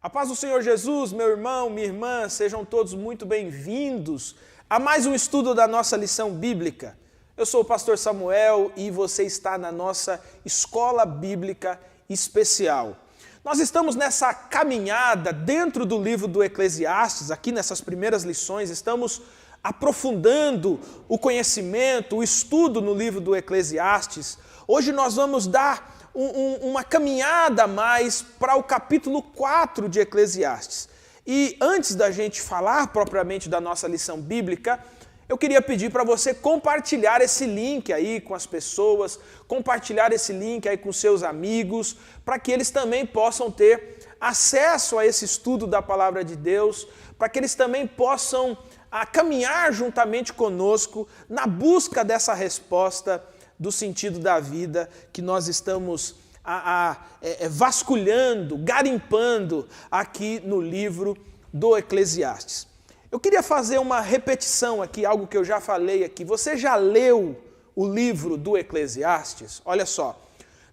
A paz do Senhor Jesus, meu irmão, minha irmã, sejam todos muito bem-vindos a mais um estudo da nossa lição bíblica. Eu sou o pastor Samuel e você está na nossa escola bíblica especial. Nós estamos nessa caminhada dentro do livro do Eclesiastes, aqui nessas primeiras lições, estamos aprofundando o conhecimento, o estudo no livro do Eclesiastes. Hoje nós vamos dar uma caminhada a mais para o capítulo 4 de Eclesiastes. E antes da gente falar propriamente da nossa lição bíblica, eu queria pedir para você compartilhar esse link aí com as pessoas, compartilhar esse link aí com seus amigos, para que eles também possam ter acesso a esse estudo da Palavra de Deus, para que eles também possam caminhar juntamente conosco na busca dessa resposta do sentido da vida que nós estamos vasculhando, garimpando aqui no livro do Eclesiastes. Eu queria fazer uma repetição aqui, algo que eu já falei aqui. Você já leu o livro do Eclesiastes? Olha só,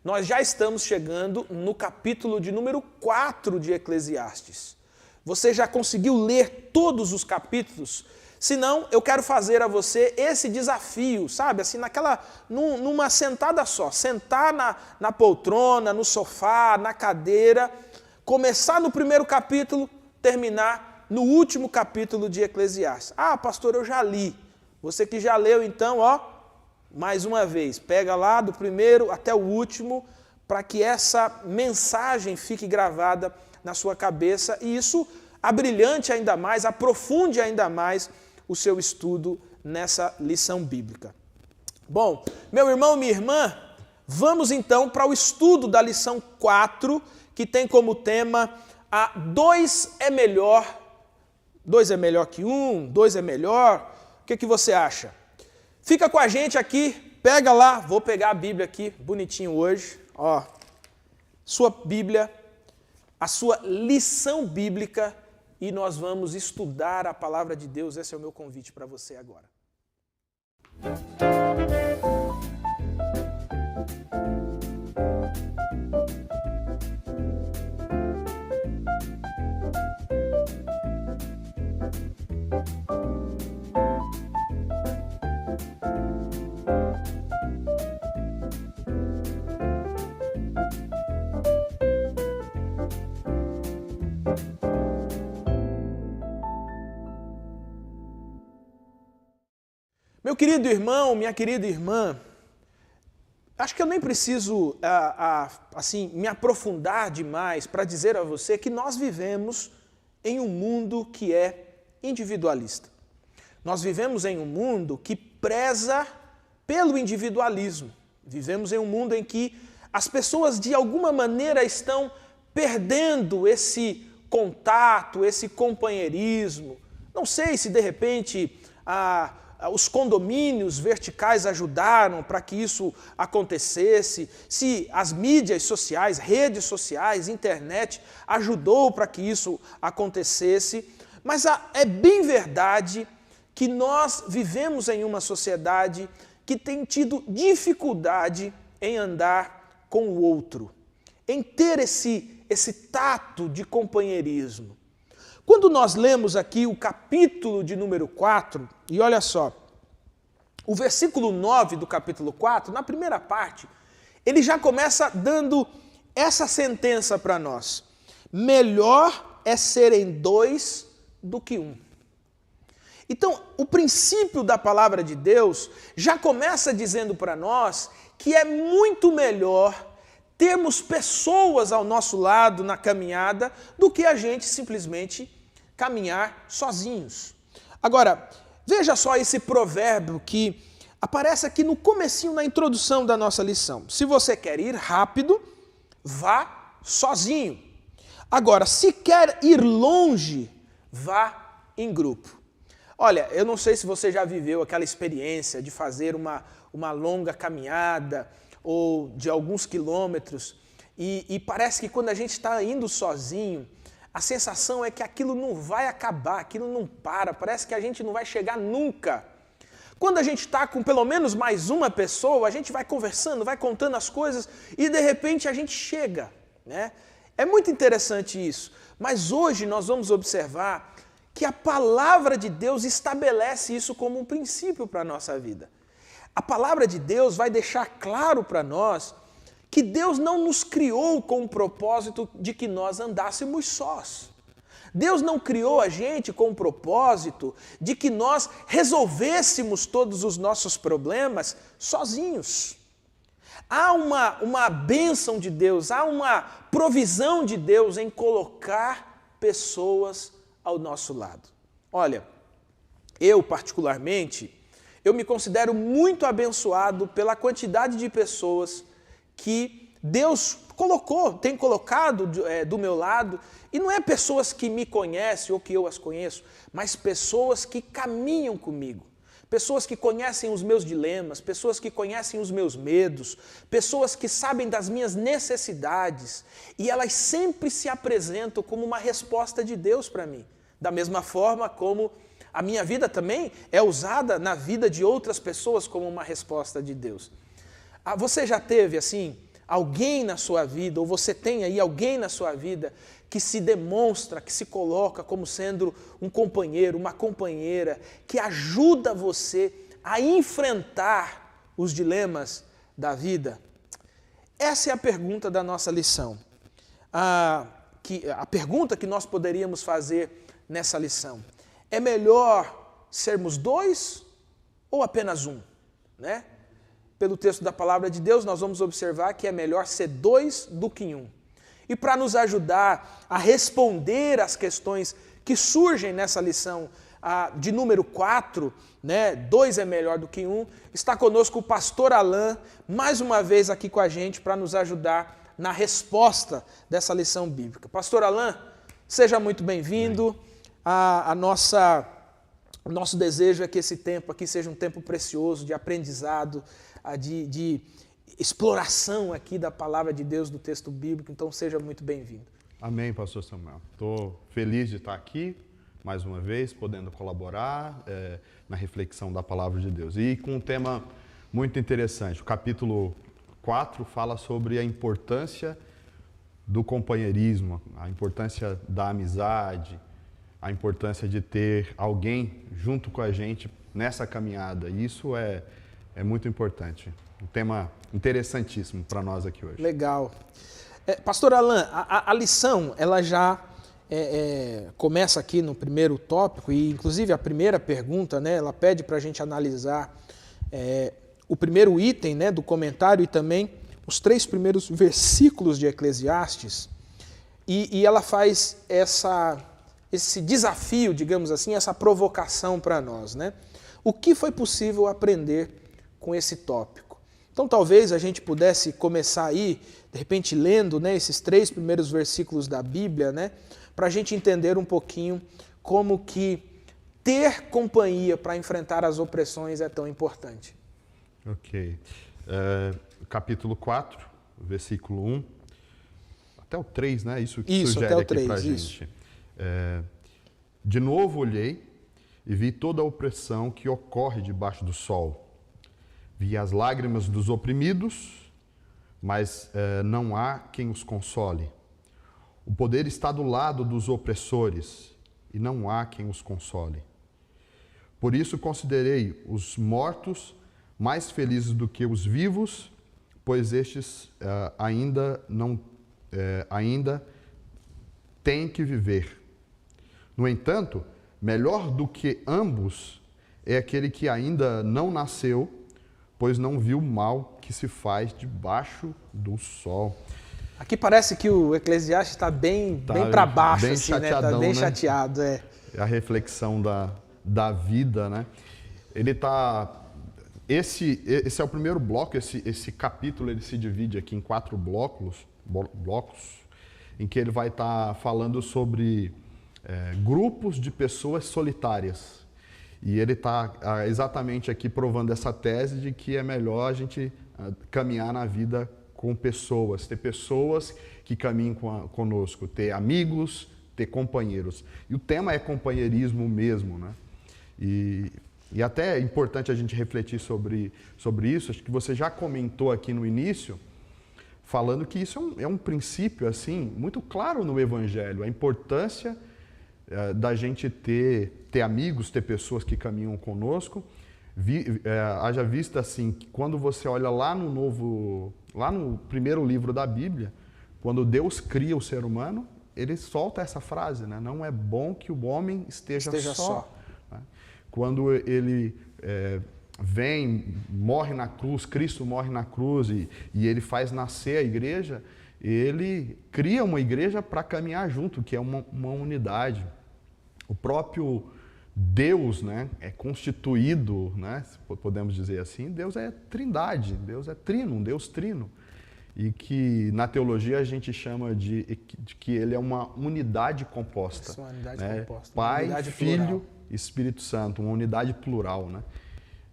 nós já estamos chegando no capítulo de número 4 de Eclesiastes. Você já conseguiu ler todos os capítulos? Se não, eu quero fazer a você esse desafio, sabe? Assim, numa sentada só. Sentar na poltrona, no sofá, na cadeira, começar no primeiro capítulo, terminar no último capítulo de Eclesiastes. Ah, pastor, eu já li. Você que já leu, então, mais uma vez, pega lá do primeiro até o último, para que essa mensagem fique gravada na sua cabeça e isso abrilhante ainda mais, aprofunde ainda mais o seu estudo nessa lição bíblica. Bom, meu irmão, minha irmã, vamos então para o estudo da lição 4, que tem como tema dois é melhor que um, dois é melhor. O que você acha? Fica com a gente aqui, pega lá, vou pegar a Bíblia aqui, bonitinho hoje, sua Bíblia, a sua lição bíblica, e nós vamos estudar a Palavra de Deus. Esse é o meu convite para você agora. Meu querido irmão, minha querida irmã, acho que eu nem preciso me aprofundar demais para dizer a você que nós vivemos em um mundo que é individualista. Nós vivemos em um mundo que preza pelo individualismo. Vivemos em um mundo em que as pessoas de alguma maneira estão perdendo esse contato, esse companheirismo. Não sei se de repente os condomínios verticais ajudaram para que isso acontecesse, se as mídias sociais, redes sociais, internet ajudou para que isso acontecesse, mas é bem verdade que nós vivemos em uma sociedade que tem tido dificuldade em andar com o outro, em ter esse tato de companheirismo. Quando nós lemos aqui o capítulo de número 4, e olha só, o versículo 9 do capítulo 4, na primeira parte, ele já começa dando essa sentença para nós. Melhor é serem dois do que um. Então, o princípio da palavra de Deus já começa dizendo para nós que é muito melhor termos pessoas ao nosso lado na caminhada do que a gente simplesmente caminhar sozinhos. Agora, veja só esse provérbio que aparece aqui no comecinho, na introdução da nossa lição. Se você quer ir rápido, vá sozinho. Agora, se quer ir longe, vá em grupo. Olha, eu não sei se você já viveu aquela experiência de fazer uma longa caminhada ou de alguns quilômetros e parece que quando a gente está indo sozinho, a sensação é que aquilo não vai acabar, aquilo não para, parece que a gente não vai chegar nunca. Quando a gente está com pelo menos mais uma pessoa, a gente vai conversando, vai contando as coisas e de repente a gente chega, né? É muito interessante isso, Mas hoje nós vamos observar que a palavra de Deus estabelece isso como um princípio para a nossa vida. A palavra de Deus vai deixar claro para nós que Deus não nos criou com o propósito de que nós andássemos sós. Deus não criou a gente com o propósito de que nós resolvêssemos todos os nossos problemas sozinhos. Há uma bênção de Deus, há uma provisão de Deus em colocar pessoas ao nosso lado. Olha, eu particularmente, eu me considero muito abençoado pela quantidade de pessoas que Deus tem colocado do meu lado, e não é pessoas que me conhecem ou que eu as conheço, mas pessoas que caminham comigo, pessoas que conhecem os meus dilemas, pessoas que conhecem os meus medos, pessoas que sabem das minhas necessidades, e elas sempre se apresentam como uma resposta de Deus para mim, da mesma forma como a minha vida também é usada na vida de outras pessoas como uma resposta de Deus. Você já teve, assim, alguém na sua vida, ou você tem aí alguém na sua vida que se demonstra, que se coloca como sendo um companheiro, uma companheira, que ajuda você a enfrentar os dilemas da vida? Essa é a pergunta da nossa lição. A pergunta que nós poderíamos fazer nessa lição: é melhor sermos dois ou apenas um? Né? Pelo texto da palavra de Deus, nós vamos observar que é melhor ser dois do que um. E para nos ajudar a responder às questões que surgem nessa lição de número 4, né, 2 é melhor do que 1, está conosco o pastor Alain, mais uma vez aqui com a gente para nos ajudar na resposta dessa lição bíblica. Pastor Alain, seja muito bem-vindo. O nosso desejo é que esse tempo aqui seja um tempo precioso de aprendizado, de exploração aqui da palavra de Deus, do texto bíblico, então seja muito bem-vindo. Amém, pastor Samuel. Estou feliz de estar aqui, mais uma vez, podendo colaborar na reflexão da palavra de Deus. E com um tema muito interessante, o capítulo 4 fala sobre a importância do companheirismo, a importância da amizade, a importância de ter alguém junto com a gente nessa caminhada. E isso é muito importante. Um tema interessantíssimo para nós aqui hoje. Legal. Pastor Alain, a lição ela já começa aqui no primeiro tópico, e inclusive a primeira pergunta, né, ela pede para a gente analisar o primeiro item, né, do comentário e também os 3 primeiros versículos de Eclesiastes, e ela faz esse desafio, digamos assim, essa provocação para nós, né? O que foi possível aprender com esse tópico? Então talvez a gente pudesse começar aí, de repente lendo, né, esses 3 primeiros versículos da Bíblia, né, para a gente entender um pouquinho como que ter companhia para enfrentar as opressões é tão importante. Ok. Capítulo 4, versículo 1, até o 3, né? Isso que sugere aqui para a gente. De novo olhei e vi toda a opressão que ocorre debaixo do sol. Vi as lágrimas dos oprimidos, mas não há quem os console. O poder está do lado dos opressores e não há quem os console. Por isso considerei os mortos mais felizes do que os vivos, pois estes ainda têm que viver. No entanto, melhor do que ambos é aquele que ainda não nasceu, pois não viu o mal que se faz debaixo do sol. Aqui parece que o Eclesiastes está bem para baixo, bem assim, chateadão, né? Está bem né? chateado. É a reflexão da vida, né? Ele está... Esse é o primeiro bloco, esse capítulo ele se divide aqui em 4 blocos, em que ele vai estar falando sobre grupos de pessoas solitárias. E ele está exatamente aqui provando essa tese de que é melhor a gente caminhar na vida com pessoas, ter pessoas que caminhem conosco, ter amigos, ter companheiros. E o tema é companheirismo mesmo, né? E até é importante a gente refletir sobre isso, acho que você já comentou aqui no início, falando que isso é um princípio assim muito claro no Evangelho, a importância da gente ter amigos, ter pessoas que caminham conosco. Haja vista assim, que quando você olha lá no primeiro livro da Bíblia, quando Deus cria o ser humano, ele solta essa frase, né? Não é bom que o homem esteja só. Né? Quando ele morre na cruz, Cristo morre na cruz e ele faz nascer a igreja, ele cria uma igreja para caminhar junto, que é uma unidade. O próprio Deus, né, é constituído, né, podemos dizer assim, Deus é trindade, Deus é trino, um Deus trino. E que na teologia a gente chama de que ele é uma unidade composta. Isso, uma unidade composta. Pai, unidade Filho, plural. Espírito Santo, uma unidade plural, né?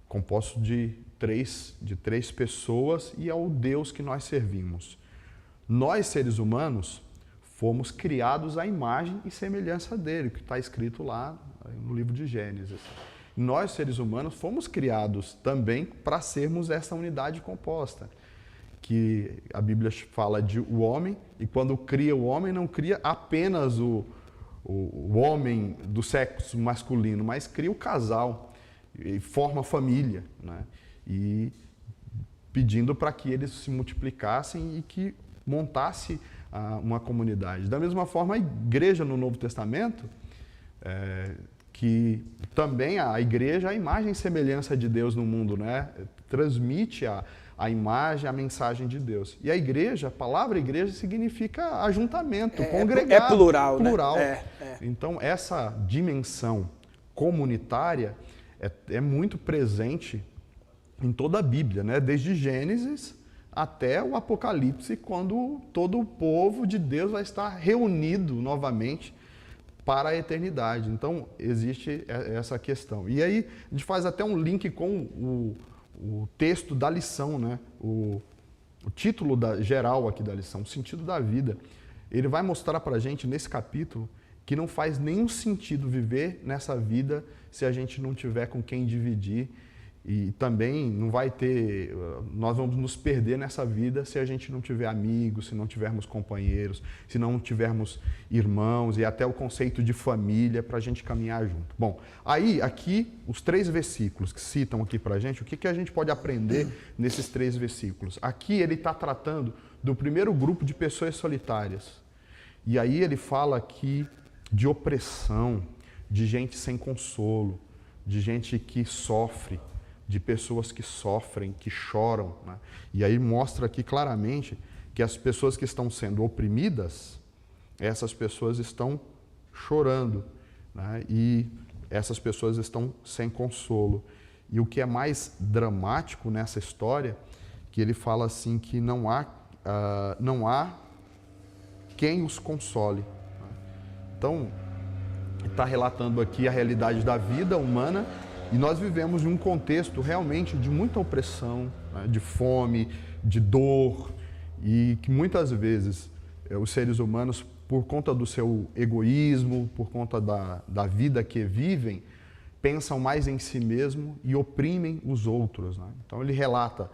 Composto de três pessoas, e é o Deus que nós servimos. Nós, seres humanos, fomos criados à imagem e semelhança dele, que está escrito lá no livro de Gênesis. Nós, seres humanos, fomos criados também para sermos essa unidade composta, que a Bíblia fala de o homem, e quando cria o homem, não cria apenas o homem do sexo masculino, mas cria o casal, e forma família, né? E pedindo para que eles se multiplicassem e que montasse uma comunidade. Da mesma forma, a igreja no Novo Testamento, que também a igreja é a imagem e semelhança de Deus no mundo, né? Transmite a imagem, a mensagem de Deus. E a igreja, a palavra igreja significa ajuntamento, congregado. É plural, plural. Né? Então, essa dimensão comunitária é muito presente em toda a Bíblia, né? Desde Gênesis até o Apocalipse, quando todo o povo de Deus vai estar reunido novamente para a eternidade. Então, existe essa questão. E aí, a gente faz até um link com o texto da lição, né? O título geral aqui da lição, o sentido da vida. Ele vai mostrar para a gente, nesse capítulo, que não faz nenhum sentido viver nessa vida se a gente não tiver com quem dividir. E também não vai ter, nós vamos nos perder nessa vida se a gente não tiver amigos, se não tivermos companheiros, se não tivermos irmãos, e até o conceito de família para a gente caminhar junto. Bom, aí aqui os 3 versículos que citam aqui para a gente, o que a gente pode aprender nesses 3 versículos? Aqui ele está tratando do primeiro grupo de pessoas solitárias. E aí ele fala aqui de opressão, de gente sem consolo, de gente que sofre, de pessoas que sofrem, que choram, né? E aí mostra aqui claramente que as pessoas que estão sendo oprimidas, essas pessoas estão chorando, né? E essas pessoas estão sem consolo. E o que é mais dramático nessa história, que ele fala assim que não há quem os console. Então, está relatando aqui a realidade da vida humana. E nós vivemos em um contexto realmente de muita opressão, né, de fome, de dor, e que muitas vezes os seres humanos, por conta do seu egoísmo, por conta da vida que vivem, pensam mais em si mesmo e oprimem os outros, né? Então ele relata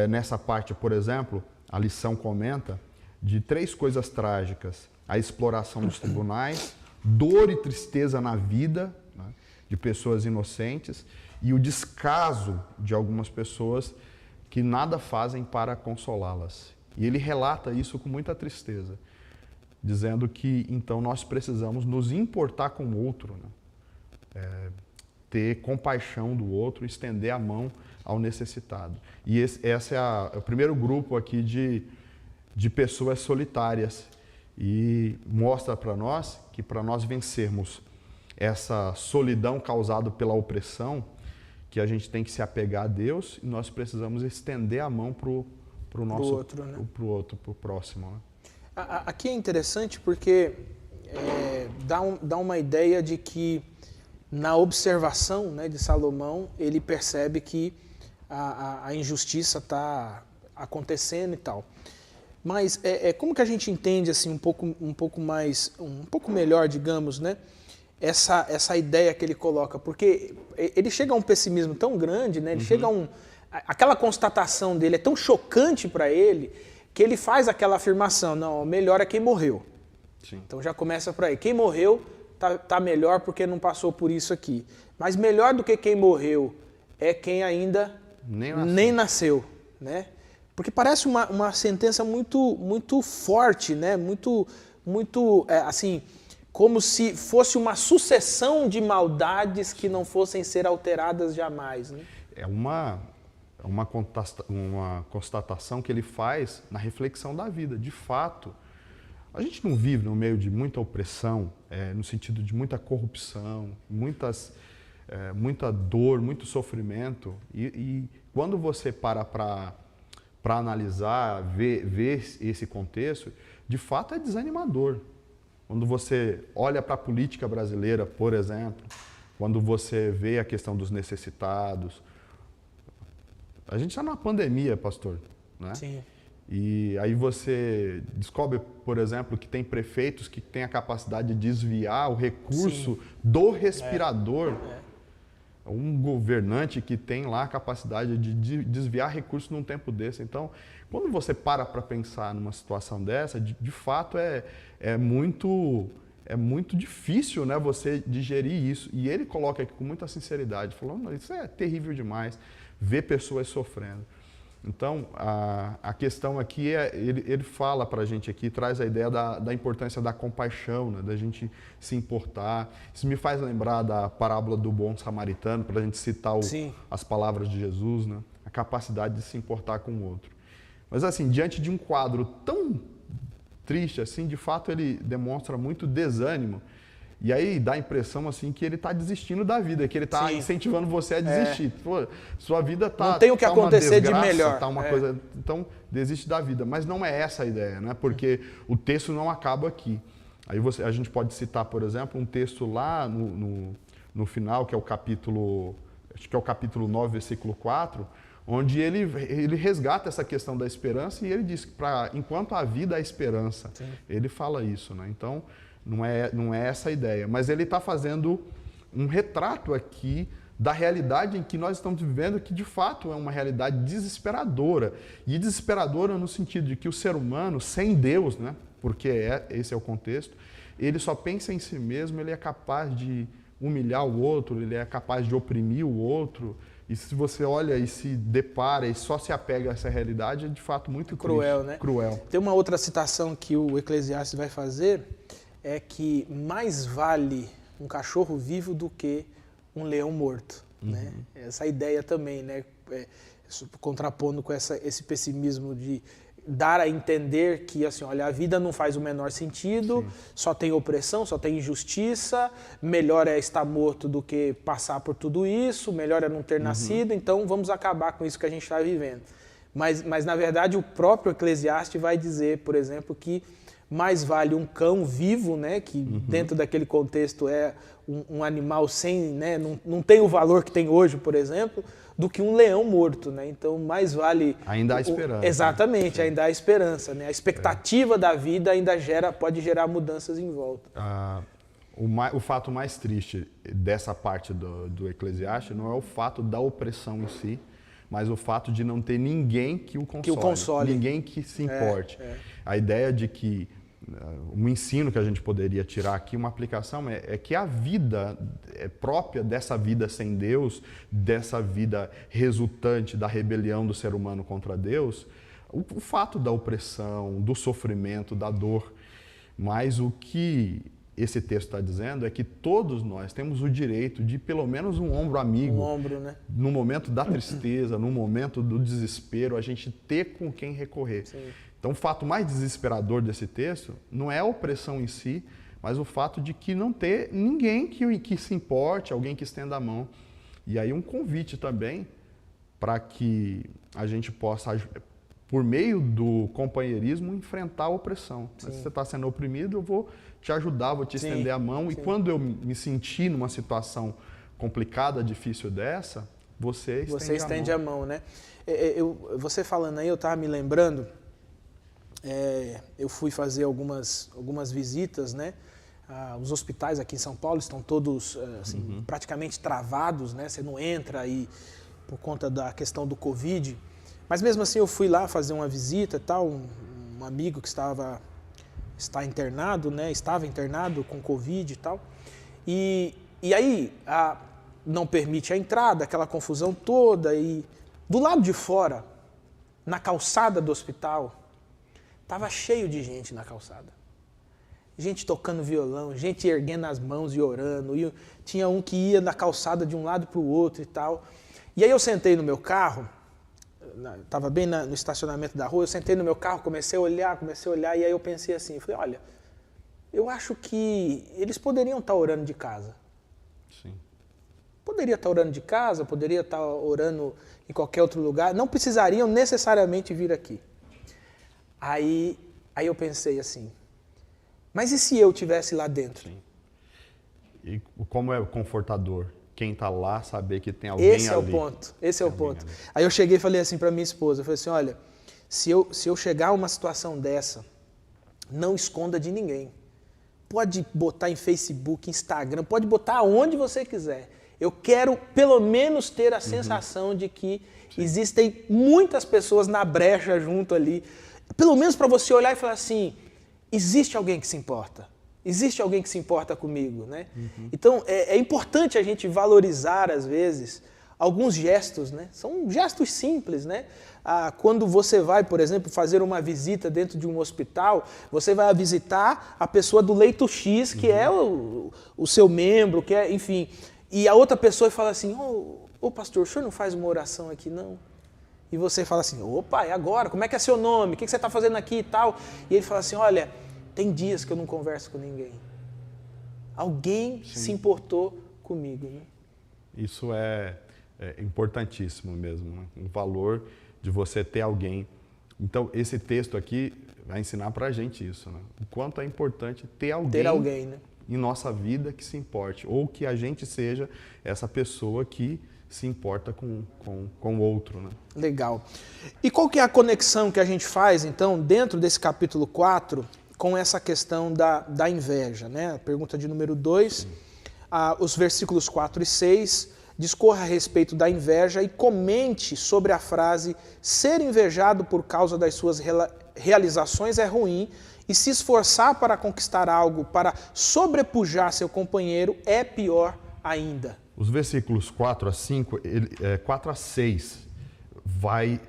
nessa parte, por exemplo, a lição comenta de 3 coisas trágicas: a exploração dos tribunais, dor e tristeza na vida, né, de pessoas inocentes, e o descaso de algumas pessoas que nada fazem para consolá-las. E ele relata isso com muita tristeza, dizendo que então nós precisamos nos importar com o outro, né? Ter compaixão do outro, estender a mão ao necessitado. E esse é o primeiro grupo aqui de pessoas solitárias, e mostra para nós que para nós vencermos essa solidão causada pela opressão, que a gente tem que se apegar a Deus, e nós precisamos estender a mão para o nosso outro, né? Para o próximo. Né? Aqui é interessante porque dá uma ideia de que na observação, né, de Salomão, ele percebe que a injustiça está acontecendo e tal. Mas como que a gente entende assim um pouco melhor, digamos, né? Essa ideia que ele coloca, porque ele chega a um pessimismo tão grande, né? Ele chega a aquela constatação dele é tão chocante para ele que ele faz aquela afirmação, não, o melhor é quem morreu. Sim. Então já começa por aí. Quem morreu tá melhor porque não passou por isso aqui. Mas melhor do que quem morreu é quem ainda nem nasceu, né? Porque parece uma sentença muito forte, né? Muito assim, como se fosse uma sucessão de maldades que não fossem ser alteradas jamais, né? É uma constatação que ele faz na reflexão da vida. De fato, a gente não vive no meio de muita opressão, no sentido de muita corrupção, muita dor, muito sofrimento. E quando você para analisar, ver esse contexto, de fato é desanimador. Quando você olha para a política brasileira, por exemplo, quando você vê a questão dos necessitados. A gente está numa pandemia, pastor, né? Sim. E aí você descobre, por exemplo, que tem prefeitos que têm a capacidade de desviar o recurso do respirador. Um governante que tem lá a capacidade de desviar recursos num tempo desse. Então, quando você para pensar numa situação dessa, de fato é muito difícil, né, você digerir isso. E ele coloca aqui com muita sinceridade, falando, isso é terrível demais, ver pessoas sofrendo. Então, a questão aqui ele fala para a gente aqui, traz a ideia da importância da compaixão, né, da gente se importar. Isso me faz lembrar da parábola do bom samaritano, para a gente citar as palavras de Jesus, né, a capacidade de se importar com o outro. Mas assim, diante de um quadro tão triste assim, de fato ele demonstra muito desânimo. E aí dá a impressão assim que ele está desistindo da vida, que ele está incentivando você a desistir. Pô, sua vida está não tem o que acontecer de melhor. Tá uma coisa, então desiste da vida. Mas não é essa a ideia, né? Porque o texto não acaba aqui. Aí a gente pode citar, por exemplo, um texto lá no final, que é o capítulo, acho que é o capítulo 9, versículo 4, onde ele resgata essa questão da esperança e ele diz que enquanto há vida, há esperança. Sim. Ele fala isso, né? Então, não é essa a ideia. Mas ele está fazendo um retrato aqui da realidade em que nós estamos vivendo, que de fato é uma realidade desesperadora. E desesperadora no sentido de que o ser humano, sem Deus, né? Porque esse é o contexto, ele só pensa em si mesmo, ele é capaz de humilhar o outro, ele é capaz de oprimir o outro. E se você olha e se depara e só se apega a essa realidade, é de fato muito cruel, triste, né? Cruel. Tem uma outra citação que o Eclesiastes vai fazer, é que mais vale um cachorro vivo do que um leão morto. Né? Essa ideia também, né? Contrapondo com esse pessimismo de dar a entender que, assim, olha, a vida não faz o menor sentido, só tem opressão, só tem injustiça, melhor é estar morto do que passar por tudo isso, melhor é não ter nascido, então vamos acabar com isso que a gente está vivendo. Mas, na verdade, o próprio Eclesiastes vai dizer, por exemplo, que mais vale um cão vivo, né, que dentro daquele contexto é um animal sem, né, não tem o valor que tem hoje, por exemplo, do que um leão morto, né? Então mais vale... Ainda há esperança. Exatamente, ainda há esperança, né? A expectativa da vida ainda pode gerar mudanças em volta. O fato mais triste dessa parte do Eclesiastes não é o fato da opressão em si, mas o fato de não ter ninguém que o console. Ninguém que se importe. A ideia de que um ensino que a gente poderia tirar aqui, uma aplicação, é que a vida própria dessa vida sem Deus, dessa vida resultante da rebelião do ser humano contra Deus, o fato da opressão, do sofrimento, da dor, mas o que esse texto está dizendo é que todos nós temos o direito de pelo menos um ombro amigo, né? No momento da tristeza, no momento do desespero, a gente ter com quem recorrer. Sim. Então, o fato mais desesperador desse texto não é a opressão em si, mas o fato de que não ter ninguém que se importe, alguém que estenda a mão. E aí um convite também para que a gente possa, por meio do companheirismo, enfrentar a opressão. Se você está sendo oprimido, eu vou te ajudar, vou te estender a mão. E quando eu me sentir numa situação complicada, difícil dessa, você estende a mão, né? Você falando aí, eu estava me lembrando, eu fui fazer algumas visitas, né? Os hospitais aqui em São Paulo estão todos assim, praticamente travados, né? Você não entra aí por conta da questão do Covid. Mas mesmo assim eu fui lá fazer uma visita e tal, amigo que estava internado, né? Estava internado com Covid e tal. E aí não permite a entrada, aquela confusão toda. E do lado de fora, na calçada do hospital, estava cheio de gente na calçada. Gente tocando violão, gente erguendo as mãos e orando. E tinha um que ia na calçada de um lado para o outro e tal. E aí eu sentei no meu carro, estava bem no estacionamento da rua, eu sentei no meu carro, comecei a olhar, e aí eu pensei assim, falei, olha, eu acho que eles poderiam estar orando de casa. Sim. Poderia estar orando de casa, poderia estar orando em qualquer outro lugar, não precisariam necessariamente vir aqui. Aí eu pensei assim, mas e se eu estivesse lá dentro? Sim. E como é confortador quem está lá saber que tem alguém ali. Esse é o ponto. Aí eu cheguei e falei assim para minha esposa, eu falei assim, olha, se eu chegar a uma situação dessa, não esconda de ninguém. Pode botar em Facebook, Instagram, pode botar onde você quiser. Eu quero pelo menos ter a sensação de que existem muitas pessoas na brecha junto ali. Pelo menos para você olhar e falar assim, existe alguém que se importa. Existe alguém que se importa comigo, né? Então, é importante a gente valorizar, às vezes, alguns gestos, né? São gestos simples, né? Quando você vai, por exemplo, fazer uma visita dentro de um hospital, você vai visitar a pessoa do leito X, que é o seu membro, que é, enfim. E a outra pessoa fala assim, ô pastor, o senhor não faz uma oração aqui, não? E você fala assim, opa, e agora? Como é que é seu nome? O que você está fazendo aqui e tal? E ele fala assim, olha, tem dias que eu não converso com ninguém. Alguém se importou comigo. Né? Isso é importantíssimo mesmo, né? O valor de você ter alguém. Então, esse texto aqui vai ensinar pra gente isso, né? O quanto é importante ter alguém, né? Em nossa vida que se importe. Ou que a gente seja essa pessoa que se importa com o outro. Né? Legal. E qual que é a conexão que a gente faz, então, dentro desse capítulo 4... com essa questão da inveja, né? Pergunta de número 2, os versículos 4 e 6, discorra a respeito da inveja e comente sobre a frase ser invejado por causa das suas realizações é ruim e se esforçar para conquistar algo, para sobrepujar seu companheiro, é pior ainda. Os versículos 4 a 5, 4 a 6, vai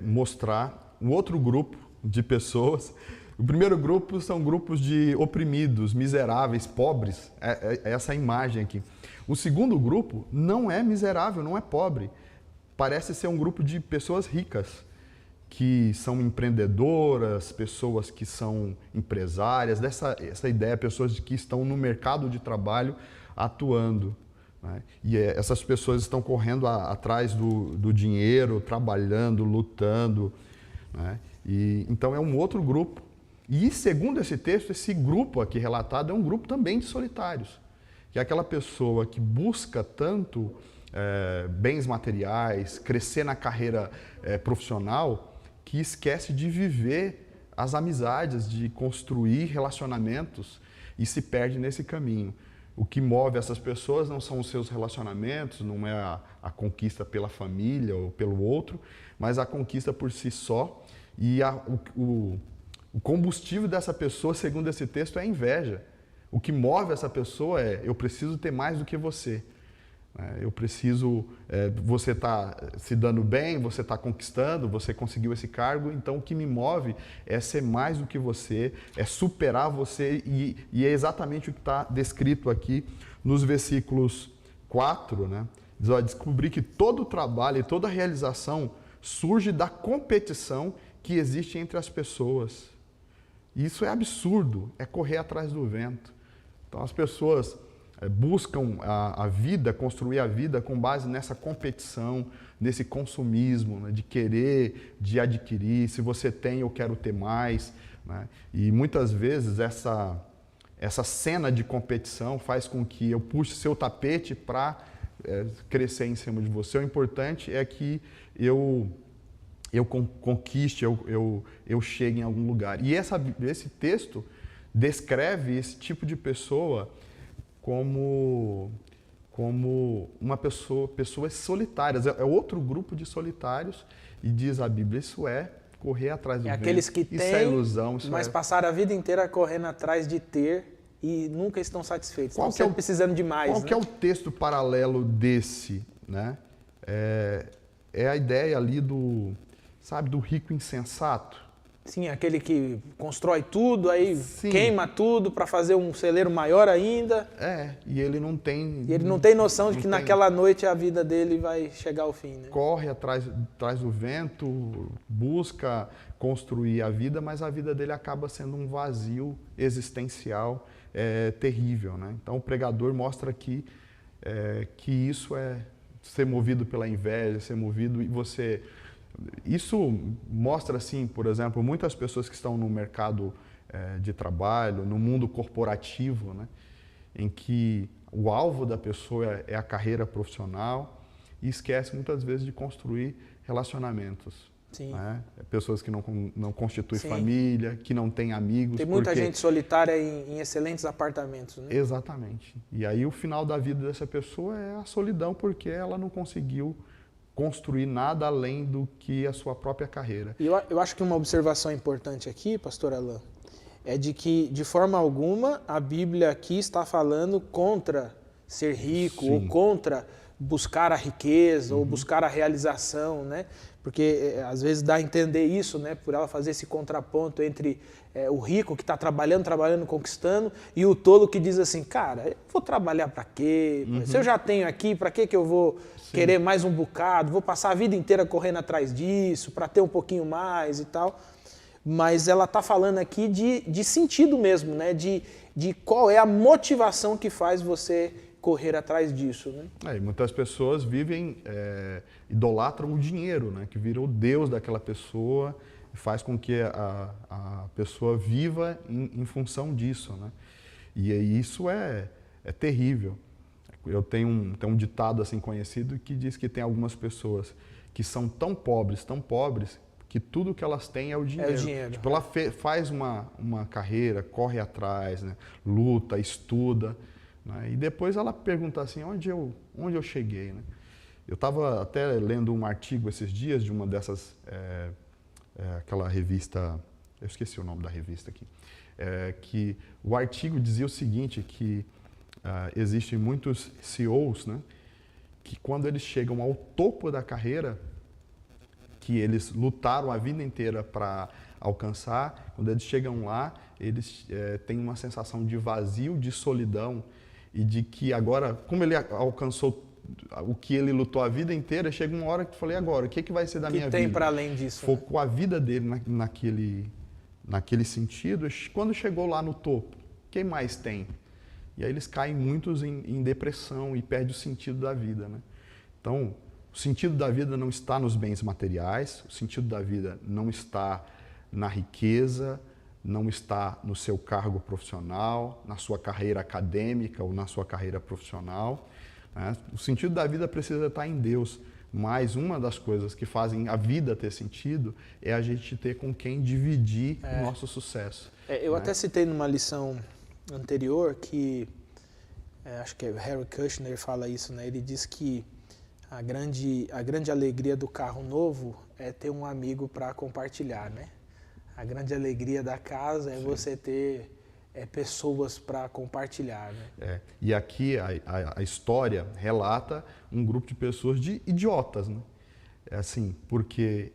mostrar um outro grupo de pessoas. O primeiro grupo são grupos de oprimidos, miseráveis, pobres, é essa imagem aqui. O segundo grupo não é miserável, não é pobre. Parece ser um grupo de pessoas ricas, que são empreendedoras, pessoas que são empresárias, essa ideia, pessoas que estão no mercado de trabalho atuando. Né? E essas pessoas estão correndo atrás do dinheiro, trabalhando, lutando. Né? Então é um outro grupo. E segundo esse texto, esse grupo aqui relatado é um grupo também de solitários, que é aquela pessoa que busca tanto bens materiais, crescer na carreira profissional, que esquece de viver as amizades, de construir relacionamentos e se perde nesse caminho. O que move essas pessoas não são os seus relacionamentos, não é a conquista pela família ou pelo outro, mas a conquista por si só. E o combustível dessa pessoa, segundo esse texto, é a inveja. O que move essa pessoa é, eu preciso ter mais do que você. Eu preciso, você está se dando bem, você está conquistando, você conseguiu esse cargo, então o que me move é ser mais do que você, é superar você, e é exatamente o que está descrito aqui nos versículos 4, né? Diz, descobri que todo o trabalho e toda a realização surge da competição que existe entre as pessoas. E isso é absurdo, é correr atrás do vento. Então as pessoas buscam a vida, construir a vida com base nessa competição, nesse consumismo, né, de querer, de adquirir. Se você tem, eu quero ter mais. Né? E muitas vezes essa cena de competição faz com que eu puxe seu tapete para crescer em cima de você. O importante é que eu conquiste, eu chegue em algum lugar. E esse texto descreve esse tipo de pessoa como uma pessoas solitárias. É outro grupo de solitários, e diz a Bíblia, isso é correr atrás do vento. Aqueles que Isso é ilusão. Isso mas passaram a vida inteira correndo atrás de ter e nunca estão satisfeitos. Estão sempre precisando de mais. Qual que é o texto paralelo desse, né? É a ideia ali do rico insensato. Sim, aquele que constrói tudo, aí queima tudo para fazer um celeiro maior ainda. E ele não tem... E ele não tem noção de que naquela noite a vida dele vai chegar ao fim, né? Corre atrás do vento, busca construir a vida, mas a vida dele acaba sendo um vazio existencial terrível, né? Então o pregador mostra aqui que isso é ser movido pela inveja, ser movido e você... Isso mostra, assim, por exemplo, muitas pessoas que estão no mercado de trabalho, no mundo corporativo, né, em que o alvo da pessoa é a carreira profissional e esquece muitas vezes de construir relacionamentos. Sim. Né? Pessoas que não constituem família, que não têm amigos. Tem muita gente solitária em excelentes apartamentos, né? Exatamente. E aí o final da vida dessa pessoa é a solidão, porque ela não conseguiu construir nada além do que a sua própria carreira. E eu acho que uma observação importante aqui, pastor Alain, é de que, de forma alguma, a Bíblia aqui está falando contra ser rico, ou contra buscar a riqueza, ou buscar a realização, né? Porque às vezes dá a entender isso, né? Por ela fazer esse contraponto entre o rico que está trabalhando, conquistando, e o tolo que diz assim, cara, eu vou trabalhar para quê? Se eu já tenho aqui, para que eu vou querer mais um bocado? Vou passar a vida inteira correndo atrás disso, para ter um pouquinho mais e tal. Mas ela está falando aqui de sentido mesmo, né? De qual é a motivação que faz você correr atrás disso, né? E muitas pessoas idolatram o dinheiro, né? Que vira o Deus daquela pessoa, faz com que a pessoa viva em função disso, né? E isso é terrível. Eu tenho um ditado assim conhecido que diz que tem algumas pessoas que são tão pobres, que tudo que elas têm é o dinheiro. É o dinheiro. Tipo, ela faz uma carreira, corre atrás, né? Luta, estuda, né? E depois ela pergunta assim, onde eu cheguei, né? Eu estava até lendo um artigo esses dias de uma dessas, aquela revista, eu esqueci o nome da revista aqui, que o artigo dizia o seguinte, que existem muitos CEOs, né, que quando eles chegam ao topo da carreira, que eles lutaram a vida inteira para alcançar, quando eles chegam lá, eles têm uma sensação de vazio, de solidão e de que agora, como ele alcançou o que ele lutou a vida inteira, chega uma hora que eu falei, agora, o que vai ser da minha vida? O que tem para além disso? Focou a vida dele naquele sentido. Quando chegou lá no topo, quem mais tem? E aí eles caem muitos em depressão e perdem o sentido da vida, né? Então, o sentido da vida não está nos bens materiais, o sentido da vida não está na riqueza, não está no seu cargo profissional, na sua carreira acadêmica ou na sua carreira profissional. O sentido da vida precisa estar em Deus, mas uma das coisas que fazem a vida ter sentido é a gente ter com quem dividir o nosso sucesso. Eu até citei numa lição anterior que, acho que Harry Kushner fala isso, né? Ele diz que a grande alegria do carro novo é ter um amigo para compartilhar, né? A grande alegria da casa é você ter pessoas para compartilhar, né? E aqui a história relata um grupo de pessoas de idiotas, né? Assim, porque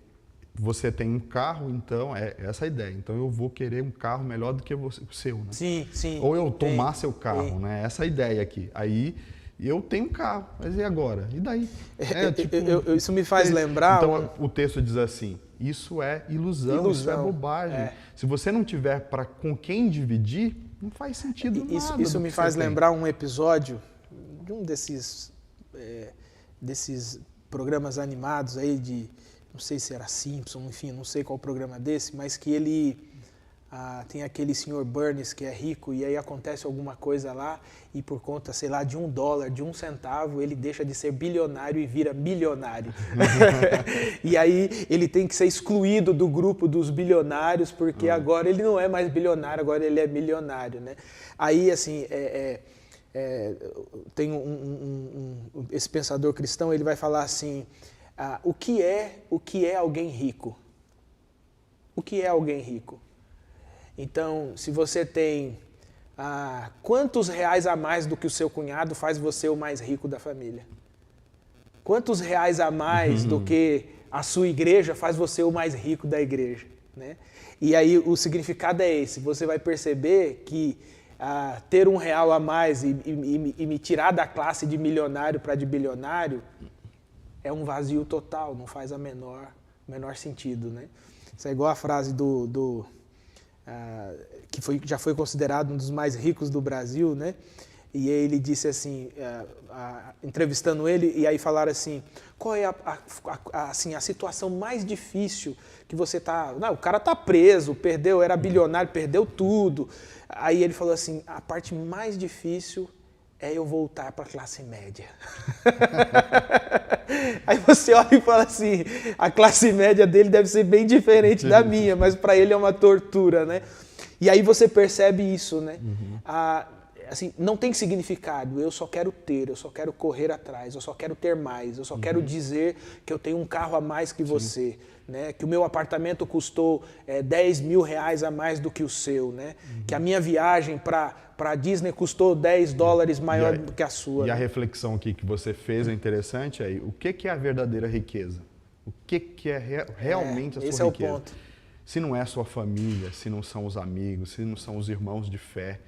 você tem um carro, então é essa a ideia. Então eu vou querer um carro melhor do que o seu, né? Sim. Ou eu tomar seu carro, né? Essa é a ideia aqui. Aí eu tenho um carro, mas e agora? E daí? Isso me faz lembrar... Então o texto diz assim, isso é ilusão, isso é bobagem. Se você não tiver com quem dividir, não faz sentido nada. Isso me faz lembrar um episódio de um desses programas animados aí de... Não sei se era Simpson, enfim, não sei qual programa desse, mas que ele... tem aquele senhor Burns que é rico e aí acontece alguma coisa lá e por conta, sei lá, de $1, de 1 centavo, ele deixa de ser bilionário e vira milionário. E aí ele tem que ser excluído do grupo dos bilionários porque agora ele não é mais bilionário, agora ele é milionário, né? Aí, assim, tem esse pensador cristão, ele vai falar assim, o que é alguém rico? que é alguém rico. Então, se você tem quantos reais a mais do que o seu cunhado faz você o mais rico da família? Quantos reais a mais do que a sua igreja faz você o mais rico da igreja? Né? E aí o significado é esse. Você vai perceber que ter R$1 a mais e me tirar da classe de milionário para de bilionário é um vazio total, não faz o menor sentido. Né? Isso é igual a frase que já foi considerado um dos mais ricos do Brasil, né? E ele disse assim, entrevistando ele, e aí falaram assim, qual é a situação mais difícil que você está... Não, o cara está preso, era bilionário, perdeu tudo. Aí ele falou assim, a parte mais difícil é eu voltar para a classe média. Aí você olha e fala assim, a classe média dele deve ser bem diferente da minha, mas para ele é uma tortura, né? E aí você percebe isso, né? Assim, não tem significado, eu só quero ter, eu só quero correr atrás, eu só quero ter mais, eu só quero dizer que eu tenho um carro a mais que você, né? Que o meu apartamento custou R$10.000 a mais do que o seu, né? Que a minha viagem para a Disney custou $10 maior do que a sua. E a reflexão aqui que você fez é interessante aí, o que é a verdadeira riqueza? O que é realmente a sua riqueza? Esse é o ponto. Se não é a sua família, se não são os amigos, se não são os irmãos de fé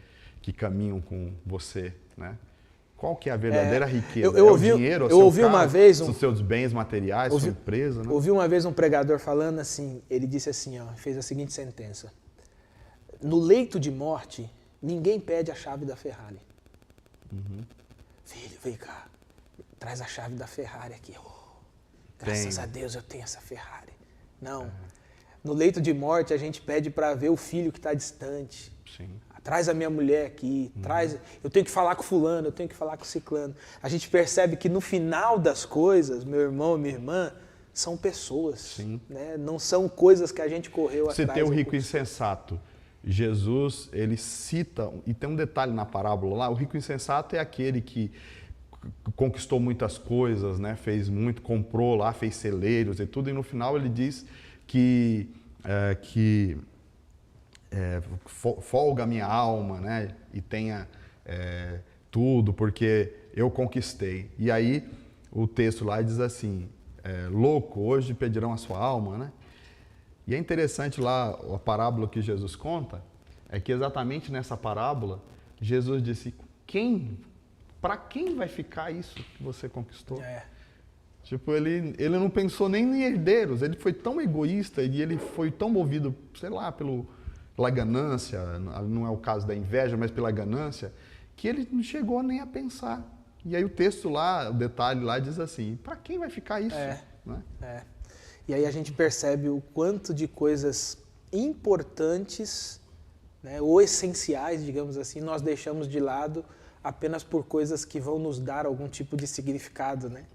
que caminham com você, né? Qual que é a verdadeira riqueza? O dinheiro, eu ouvi uma vez os seus bens materiais, sua empresa, né? Ouvi uma vez um pregador falando assim, ele disse assim, fez a seguinte sentença: no leito de morte, ninguém pede a chave da Ferrari. Filho, vem cá, traz a chave da Ferrari aqui. Graças a Deus eu tenho essa Ferrari. Não. No leito de morte, a gente pede para ver o filho que está distante. Sim. Traz a minha mulher aqui, eu tenho que falar com fulano, eu tenho que falar com ciclano. A gente percebe que no final das coisas, meu irmão, minha irmã, são pessoas, né? Não são coisas que a gente correu atrás. Você tem o rico insensato. Jesus, ele cita, e tem um detalhe na parábola lá, o rico insensato é aquele que conquistou muitas coisas, né? Fez muito, comprou lá, fez celeiros e tudo, e no final ele diz que folga a minha alma, né? E tenha tudo, porque eu conquistei. E aí o texto lá diz assim, louco, hoje pedirão a sua alma, né? E é interessante lá, a parábola que Jesus conta, é que exatamente nessa parábola, Jesus disse, para quem vai ficar isso que você conquistou? Tipo, ele não pensou nem em herdeiros, ele foi tão egoísta e ele foi tão movido, sei lá, pela ganância, não é o caso da inveja, mas pela ganância, que ele não chegou nem a pensar. E aí o texto lá, o detalhe lá diz assim, para quem vai ficar isso? Né? E aí a gente percebe o quanto de coisas importantes, né, ou essenciais, digamos assim, nós deixamos de lado apenas por coisas que vão nos dar algum tipo de significado, né?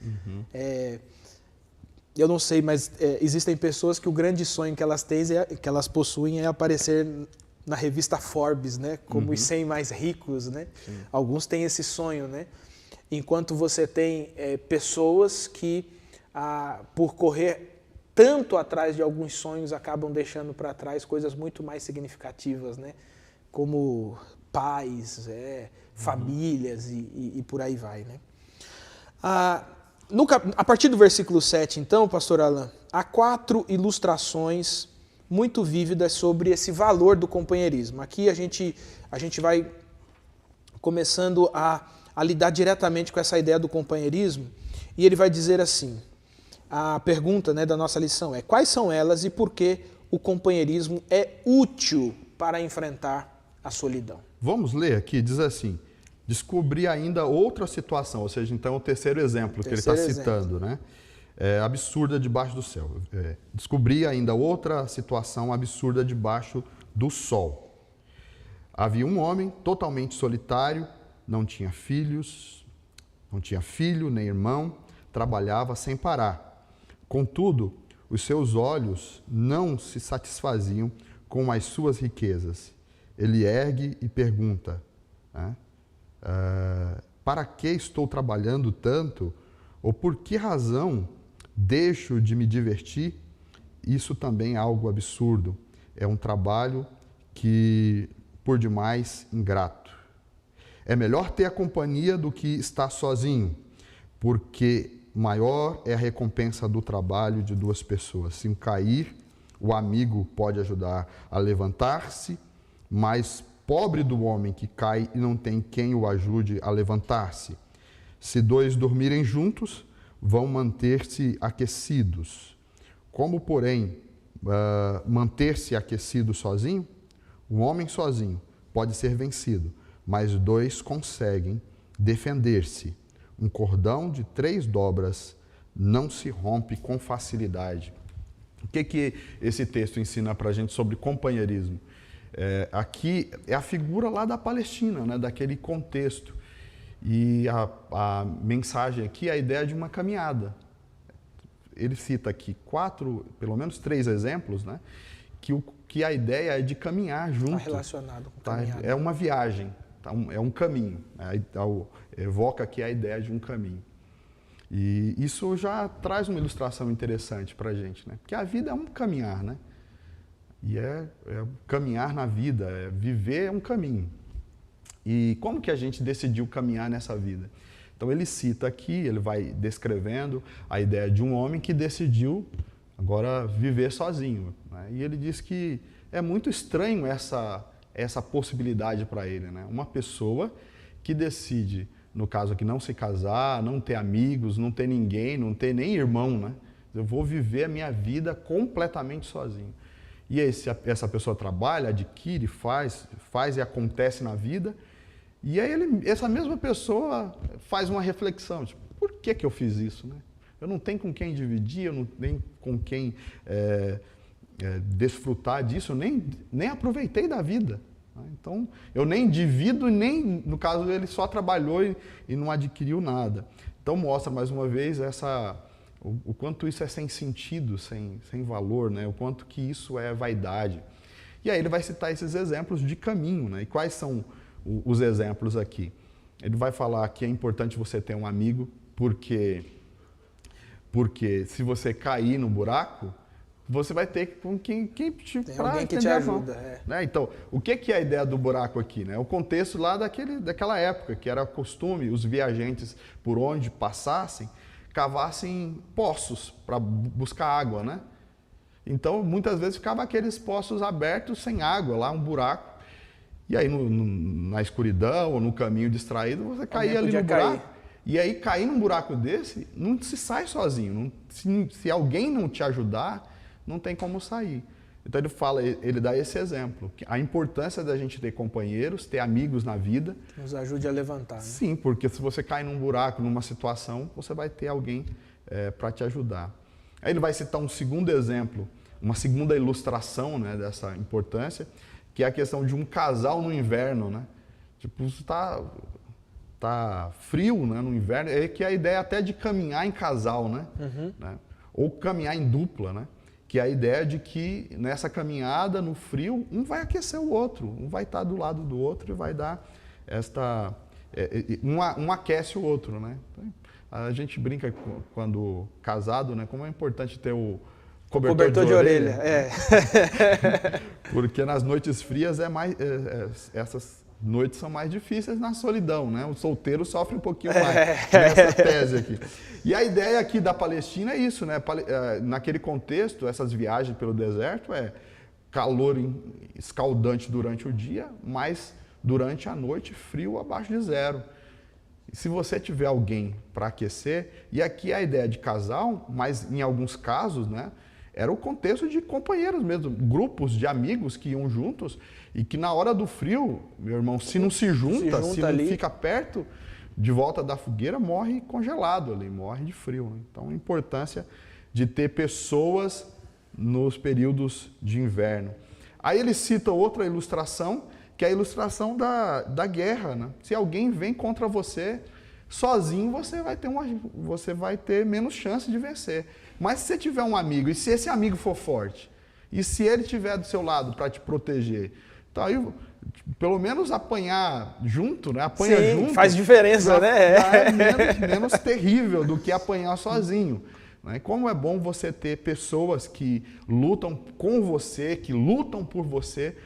Eu não sei, mas existem pessoas que o grande sonho que elas têm, que elas possuem, é aparecer na revista Forbes, né? Como os 100 mais ricos, né? Alguns têm esse sonho, né? Enquanto você tem pessoas que, por correr tanto atrás de alguns sonhos, acabam deixando para trás coisas muito mais significativas, né? Como pais, famílias e por aí vai, né? A partir do versículo 7, então, pastor Alan, há 4 ilustrações muito vívidas sobre esse valor do companheirismo. Aqui a gente vai começando a lidar diretamente com essa ideia do companheirismo, e ele vai dizer assim, a pergunta, né, da nossa lição é: quais são elas e por que o companheirismo é útil para enfrentar a solidão? Vamos ler aqui, diz assim: descobri ainda outra situação, ou seja, então o terceiro exemplo que ele está citando, né? Absurda debaixo do céu. Descobri ainda outra situação absurda debaixo do sol. Havia um homem totalmente solitário, não tinha filho, nem irmão, trabalhava sem parar. Contudo, os seus olhos não se satisfaziam com as suas riquezas. Ele ergue e pergunta, né? Para que estou trabalhando tanto? Ou por que razão deixo de me divertir? Isso também é algo absurdo. é um trabalho que, por demais, ingrato. É melhor ter a companhia do que estar sozinho, porque maior é a recompensa do trabalho de duas pessoas. Se um cair, o amigo pode ajudar a levantar-se, mas pobre do homem que cai e não tem quem o ajude a levantar-se. Se dois dormirem juntos, vão manter-se aquecidos. Como, porém, manter-se aquecido sozinho? Um homem sozinho pode ser vencido, mas dois conseguem defender-se. Um cordão de 3 dobras não se rompe com facilidade. O que esse texto ensina para a gente sobre companheirismo? Aqui é a figura lá da Palestina, né, daquele contexto. E a mensagem aqui é a ideia de uma caminhada. Ele cita aqui pelo menos 3 exemplos, né, que a ideia é de caminhar junto. Está relacionado com caminhada. É uma viagem, é um caminho. Evoca aqui a ideia de um caminho. E isso já traz uma ilustração interessante para a gente, né? Porque a vida é um caminhar, né? E é caminhar na vida, viver é um caminho. E como que a gente decidiu caminhar nessa vida? Então ele cita aqui, ele vai descrevendo a ideia de um homem que decidiu agora viver sozinho, né? E ele diz que é muito estranho essa possibilidade para ele, né? Uma pessoa que decide, no caso aqui, não se casar, não ter amigos, não ter ninguém, não ter nem irmão, né? Eu vou viver a minha vida completamente sozinho. E aí, essa pessoa trabalha, adquire, faz e acontece na vida. E aí essa mesma pessoa faz uma reflexão, tipo, por que eu fiz isso, né? Eu não tenho com quem dividir, eu não tenho com quem desfrutar disso, eu nem aproveitei da vida. Então, eu nem divido, nem, no caso dele, só trabalhou e não adquiriu nada. Então, mostra mais uma vez o quanto isso é sem sentido, sem valor, né? O quanto que isso é vaidade. E aí ele vai citar esses exemplos de caminho, né? E quais são os exemplos aqui? Ele vai falar que é importante você ter um amigo, porque se você cair no buraco, você vai ter com quem tem alguém que te ajuda. Né? Então, o que é a ideia do buraco aqui? Né? O contexto lá daquela época, que era costume, os viajantes, por onde passassem, cavassem poços para buscar água, né? Então, muitas vezes ficava aqueles poços abertos, sem água, lá um buraco. E aí, na escuridão ou no caminho distraído, você caía ali no buraco. E aí, cair num buraco desse, não se sai sozinho. Se alguém não te ajudar, não tem como sair. Então ele dá esse exemplo, a importância da gente ter companheiros, ter amigos na vida. Nos ajude a levantar. Né? Sim, porque se você cai num buraco, numa situação, você vai ter alguém para te ajudar. Aí ele vai citar um segundo exemplo, uma segunda ilustração, né, dessa importância, que é a questão de um casal no inverno, né? Tipo, tá frio, né, no inverno, que é a ideia até de caminhar em casal, né? Uhum. Né? Ou caminhar em dupla, né? Que é a ideia de que nessa caminhada, no frio, um vai aquecer o outro, um vai estar do lado do outro e vai dar um aquece o outro, né? Então, a gente brinca quando casado, né? Como é importante ter o cobertor de orelha. Porque nas noites frias essas noites são mais difíceis na solidão, né? O solteiro sofre um pouquinho mais nessa tese aqui. E a ideia aqui da Palestina é isso, né? Naquele contexto, essas viagens pelo deserto calor escaldante durante o dia, mas durante a noite frio abaixo de 0. E se você tiver alguém para aquecer, e aqui é a ideia de casal, mas em alguns casos, né? Era o contexto de companheiros mesmo, grupos de amigos que iam juntos e que na hora do frio, meu irmão, se não se junta se não fica perto de volta da fogueira, morre congelado ali, morre de frio. Então, a importância de ter pessoas nos períodos de inverno. Aí ele cita outra ilustração, que é a ilustração da guerra, né? Se alguém vem contra você, sozinho você vai ter menos chance de vencer. Mas se você tiver um amigo, e se esse amigo for forte, e se ele estiver do seu lado para te proteger, então aí, pelo menos apanhar junto, né? Apanha Sim, junto. Faz diferença, né? É menos terrível do que apanhar sozinho. Né? E como é bom você ter pessoas que lutam com você, que lutam por você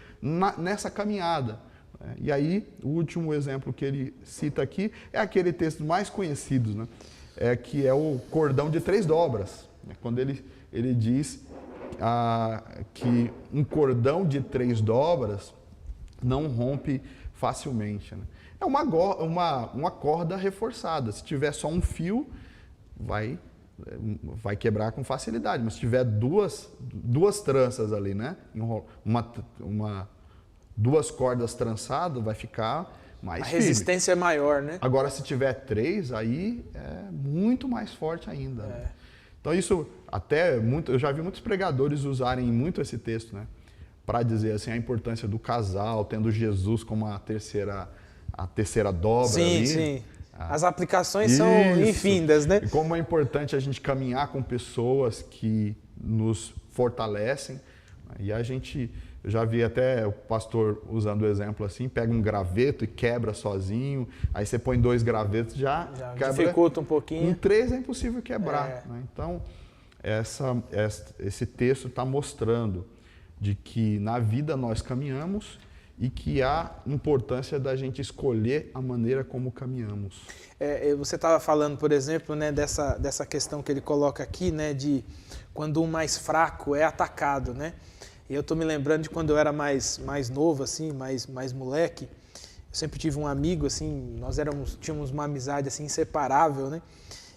nessa caminhada. Né? E aí, o último exemplo que ele cita aqui é aquele texto mais conhecido, né? Que é o cordão de 3 dobras. Né? Quando ele diz que um cordão de 3 dobras não rompe facilmente. Né? É uma corda reforçada. Se tiver só um fio, vai quebrar com facilidade. Mas se tiver duas tranças ali, né? Duas cordas trançadas, vai ficar mais firme. A resistência é maior, né? Agora, se tiver 3, aí é muito mais forte ainda. Né? Então, isso eu já vi muitos pregadores usarem muito esse texto, né? Para dizer assim, a importância do casal, tendo Jesus como a terceira dobra. Sim, ali. Sim. As aplicações são infindas, né? E como é importante a gente caminhar com pessoas que nos fortalecem. E eu já vi até o pastor usando o exemplo assim, pega um graveto e quebra sozinho, aí você põe 2 gravetos, já quebra. Dificulta um pouquinho. Com 3 é impossível quebrar. Né? Então, esse texto está mostrando de que na vida nós caminhamos e que há importância da gente escolher a maneira como caminhamos. Você estava falando, por exemplo, né, dessa questão que ele coloca aqui, né, de quando o mais fraco é atacado, né? E eu estou me lembrando de quando eu era mais novo, assim, mais moleque. Eu sempre tive um amigo, assim, tínhamos uma amizade assim inseparável, né?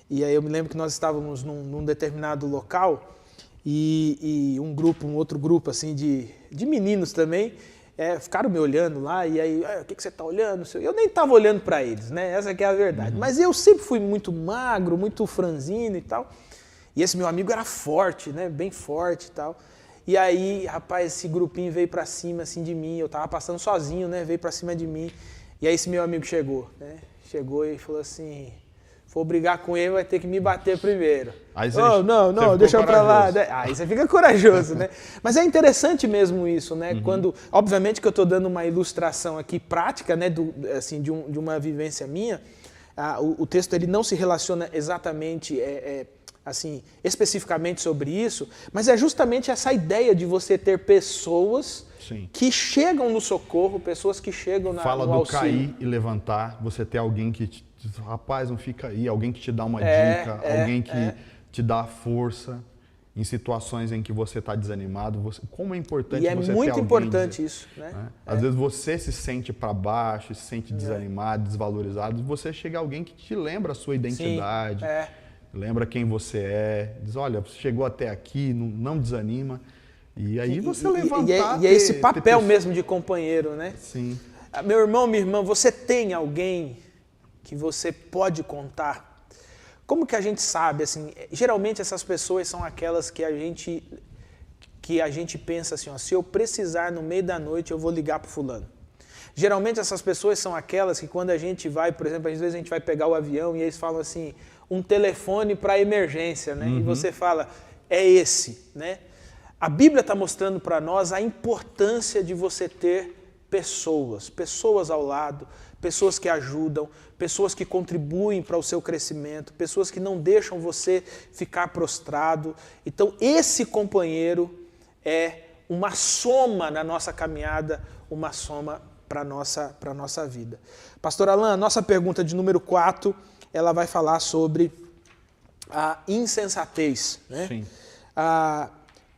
E aí eu me lembro que nós estávamos num determinado local e um outro grupo assim de meninos também ficaram me olhando lá e aí, o que você está olhando? Eu nem estava olhando para eles, né? Essa que é a verdade. Uhum. Mas eu sempre fui muito magro, muito franzino e tal. E esse meu amigo era forte, né? Bem forte e tal. E aí, rapaz, esse grupinho veio pra cima, assim, de mim. Eu tava passando sozinho, né? Veio pra cima de mim. E aí esse meu amigo chegou, né? Chegou e falou assim, for brigar com ele, vai ter que me bater primeiro. Aí não, deixa eu pra lá. Aí você fica corajoso, né? Mas é interessante mesmo isso, né? Uhum. Quando, obviamente que eu tô dando uma ilustração aqui prática, né? Assim, de uma vivência minha. O texto ele não se relaciona exatamente... assim, especificamente sobre isso, mas é justamente essa ideia de você ter pessoas Sim. que chegam no socorro, pessoas que chegam no auxílio. Fala do cair e levantar, você ter alguém que rapaz, não fica aí, alguém que te dá uma dica, alguém que te dá força em situações em que você está desanimado. Como é importante você ter alguém. E é muito importante isso, né? Às vezes você se sente para baixo, se sente desanimado, desvalorizado, e você chega a alguém que te lembra a sua identidade. Sim, lembra quem você é, diz, olha, você chegou até aqui, não desanima. E aí você levantar... E é esse papel mesmo de companheiro, né? Sim. Meu irmão, minha irmã, você tem alguém que você pode contar? Como que a gente sabe, assim, geralmente essas pessoas são aquelas que a gente pensa assim, ó, se eu precisar no meio da noite, eu vou ligar pro fulano. Geralmente essas pessoas são aquelas que quando a gente vai, por exemplo, às vezes a gente vai pegar o avião e eles falam assim, um telefone para emergência, né? Uhum. E você fala, é esse, né? A Bíblia está mostrando para nós a importância de você ter pessoas ao lado, pessoas que ajudam, pessoas que contribuem para o seu crescimento, pessoas que não deixam você ficar prostrado. Então, esse companheiro é uma soma na nossa caminhada, uma soma para a nossa vida. Pastor Alan, a nossa pergunta de número 4, ela vai falar sobre a insensatez. Né? Sim.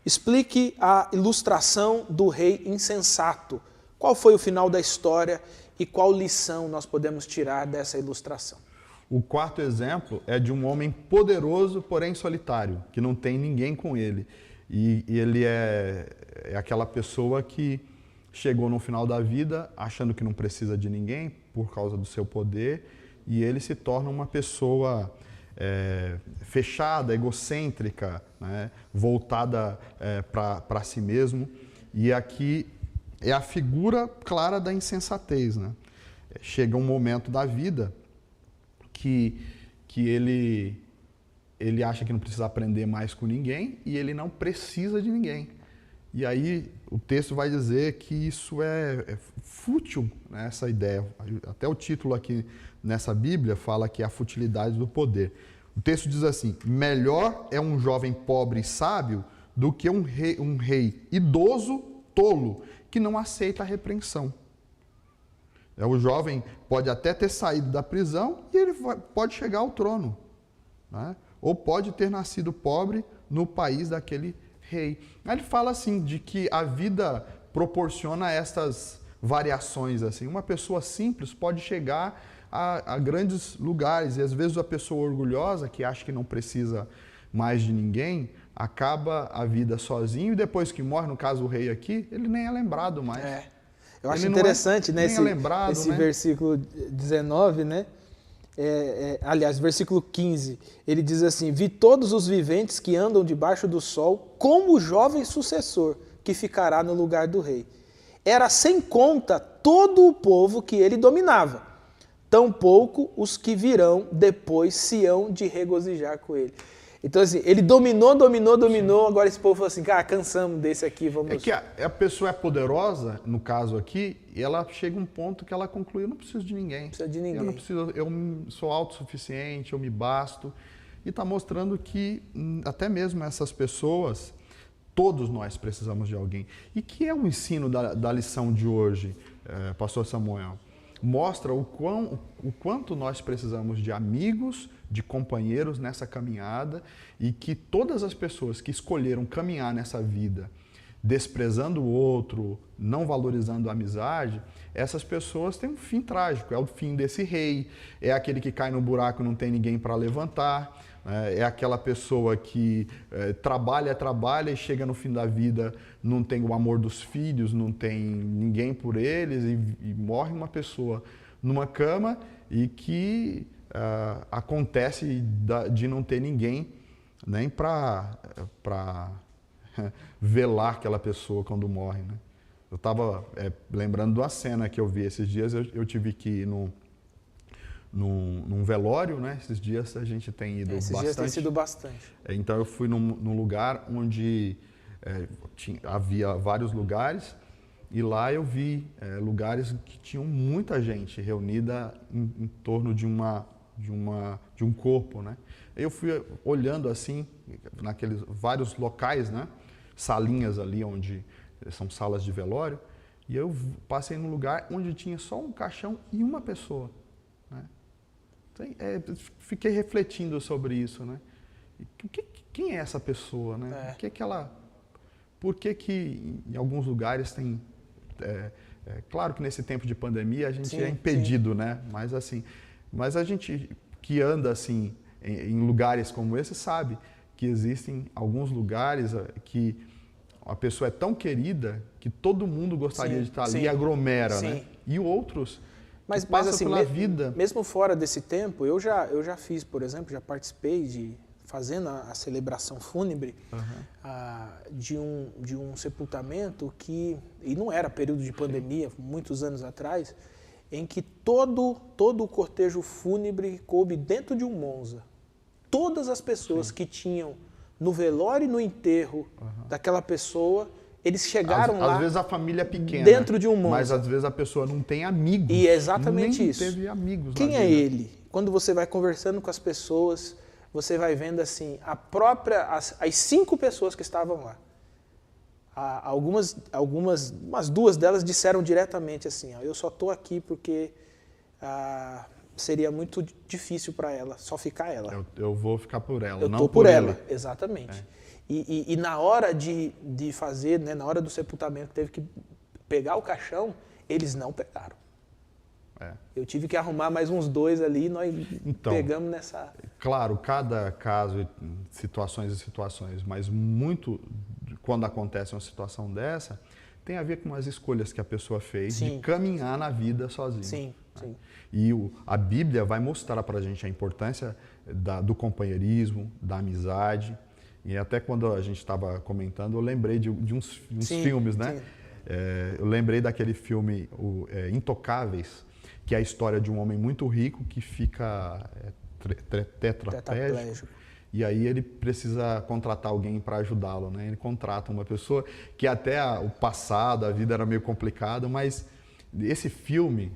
Explique a ilustração do rei insensato. Qual foi o final da história e qual lição nós podemos tirar dessa ilustração? O 4º exemplo é de um homem poderoso, porém solitário, que não tem ninguém com ele. E ele é aquela pessoa que chegou no final da vida achando que não precisa de ninguém por causa do seu poder, e ele se torna uma pessoa fechada, egocêntrica, né? Voltada para si mesmo. E aqui é a figura clara da insensatez. Né? Chega um momento da vida que ele acha que não precisa aprender mais com ninguém e ele não precisa de ninguém. E aí o texto vai dizer que isso é fútil, né, essa ideia. Até o título aqui nessa Bíblia fala que é a futilidade do poder. O texto diz assim: melhor é um jovem pobre e sábio do que um rei idoso, tolo, que não aceita a repreensão. O jovem pode até ter saído da prisão e ele pode chegar ao trono, né? Ou pode ter nascido pobre no país daquele rei. Aí ele fala assim, de que a vida proporciona estas variações. Assim. Uma pessoa simples pode chegar a grandes lugares, e às vezes a pessoa orgulhosa, que acha que não precisa mais de ninguém, acaba a vida sozinho, e depois que morre, no caso o rei aqui, ele nem é lembrado mais. Eu acho interessante, né, esse né? versículo 19, né? Aliás, versículo 15, ele diz assim: vi todos os viventes que andam debaixo do sol, como o jovem sucessor que ficará no lugar do rei. Era sem conta todo o povo que ele dominava, tampouco os que virão depois se hão de regozijar com ele. Então, assim, ele dominou, agora esse povo falou assim, cara, cansamos desse aqui, vamos... É que a pessoa é poderosa, no caso aqui, e ela chega a um ponto que ela conclui, eu não preciso de ninguém. Não precisa de ninguém. Eu sou autossuficiente, eu me basto. E está mostrando que até mesmo essas pessoas, todos nós precisamos de alguém. E que é o ensino da lição de hoje, pastor Samuel? Mostra o quanto nós precisamos de amigos, de companheiros nessa caminhada, e que todas as pessoas que escolheram caminhar nessa vida, desprezando o outro, não valorizando a amizade, essas pessoas têm um fim trágico. É o fim desse rei, é aquele que cai no buraco e não tem ninguém para levantar, é aquela pessoa que trabalha e chega no fim da vida, não tem o amor dos filhos, não tem ninguém por eles, e morre uma pessoa numa cama, e que acontece de não ter ninguém nem para velar aquela pessoa quando morre, né? Eu estava lembrando de uma cena que eu vi esses dias. Eu tive que ir num velório, né? Esses dias a gente tem ido bastante. Esses dias tem sido bastante. Então eu fui num lugar onde havia vários lugares, e lá eu vi lugares que tinham muita gente reunida em torno de um corpo, né? Eu fui olhando assim, naqueles vários locais, né? Salinhas ali onde são salas de velório, e eu passei num lugar onde tinha só um caixão e uma pessoa, né? Então, fiquei refletindo sobre isso, né? Quem é essa pessoa, né? Por que em alguns lugares tem... claro que nesse tempo de pandemia a gente é impedido, né? Mas a gente que anda assim em lugares como esse sabe que existem alguns lugares que a pessoa é tão querida que todo mundo gostaria de estar ali, e aglomera, né? E outros mas assim, pela vida. Mesmo fora desse tempo, eu já fiz, por exemplo, já participei fazendo a celebração fúnebre de um sepultamento e não era período de pandemia, muitos anos atrás, em que todo o cortejo fúnebre coube dentro de um Monza. Todas as pessoas que tinham no velório e no enterro daquela pessoa, eles chegaram lá... Às vezes a família é pequena, dentro de um Monza. Mas às vezes a pessoa não tem amigos. E é exatamente isso. Nem teve amigos. Quem é ele? Quando você vai conversando com as pessoas, você vai vendo assim, as 5 pessoas que estavam lá. Umas 2 delas disseram diretamente assim, eu só estou aqui porque seria muito difícil para ela, só ficar ela. Eu vou ficar por ela, eu não tô por ela. Exatamente. E na hora de fazer, né, na hora do sepultamento, teve que pegar o caixão, eles não pegaram. Eu tive que arrumar mais uns 2 ali, e nós pegamos nessa... Claro, cada caso, situações, mas muito, quando acontece uma situação dessa, tem a ver com as escolhas que a pessoa fez de caminhar na vida sozinha. Sim. E a Bíblia vai mostrar para a gente a importância do companheirismo, da amizade. E até quando a gente estava comentando, eu lembrei de uns filmes, né? Eu lembrei daquele filme Intocáveis, que é a história de um homem muito rico que fica tetraplégico. E aí ele precisa contratar alguém para ajudá-lo, né? Ele contrata uma pessoa que até o passado, a vida era meio complicada, mas esse filme,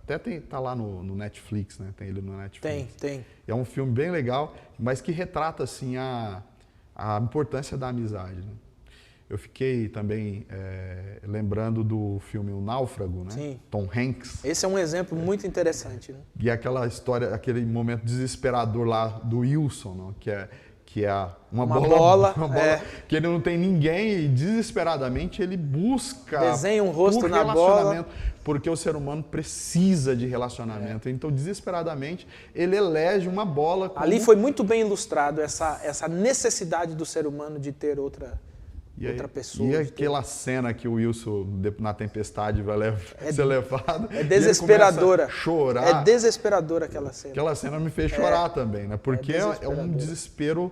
Até tá lá no Netflix, né? Tem ele no Netflix. Tem. É um filme bem legal, mas que retrata assim a importância da amizade. Né? Eu fiquei também lembrando do filme O Náufrago, né? Sim. Tom Hanks. Esse é um exemplo muito interessante. Né? E aquela história, aquele momento desesperador lá do Wilson, né? que é uma bola que ele não tem ninguém e desesperadamente ele busca desenha um rosto na bola, porque o ser humano precisa de relacionamento. Então, desesperadamente, ele elege uma bola como... Ali foi muito bem ilustrado essa necessidade do ser humano de ter outra pessoa. E aquela cena que o Wilson, na tempestade, vai ser levado... É desesperadora. E ele começa a chorar. É desesperadora aquela cena. Aquela cena me fez chorar também, né? Porque é um desespero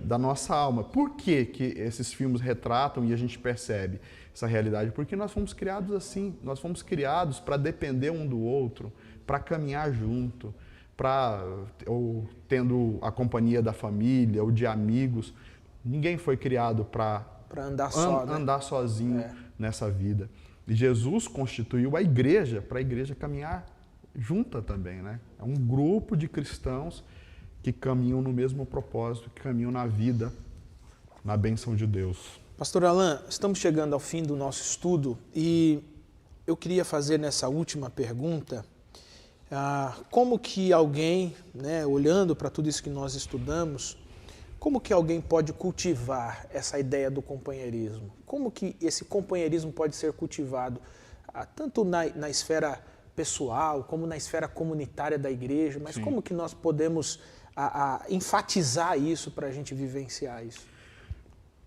da nossa alma. Por que esses filmes retratam e a gente percebe essa realidade? Porque nós fomos criados assim. Nós fomos criados para depender um do outro, para caminhar junto, ou tendo a companhia da família ou de amigos. Ninguém foi criado para andar sozinho nessa vida. E Jesus constituiu a igreja, para a igreja caminhar junta também, né? É um grupo de cristãos que caminham no mesmo propósito, que caminham na vida, na bênção de Deus. Pastor Alain, estamos chegando ao fim do nosso estudo e eu queria fazer nessa última pergunta, como que alguém, né, olhando para tudo isso que nós estudamos, como que alguém pode cultivar essa ideia do companheirismo? Como que esse companheirismo pode ser cultivado, tanto na esfera pessoal, como na esfera comunitária da igreja, mas como que nós podemos enfatizar isso para a gente vivenciar isso?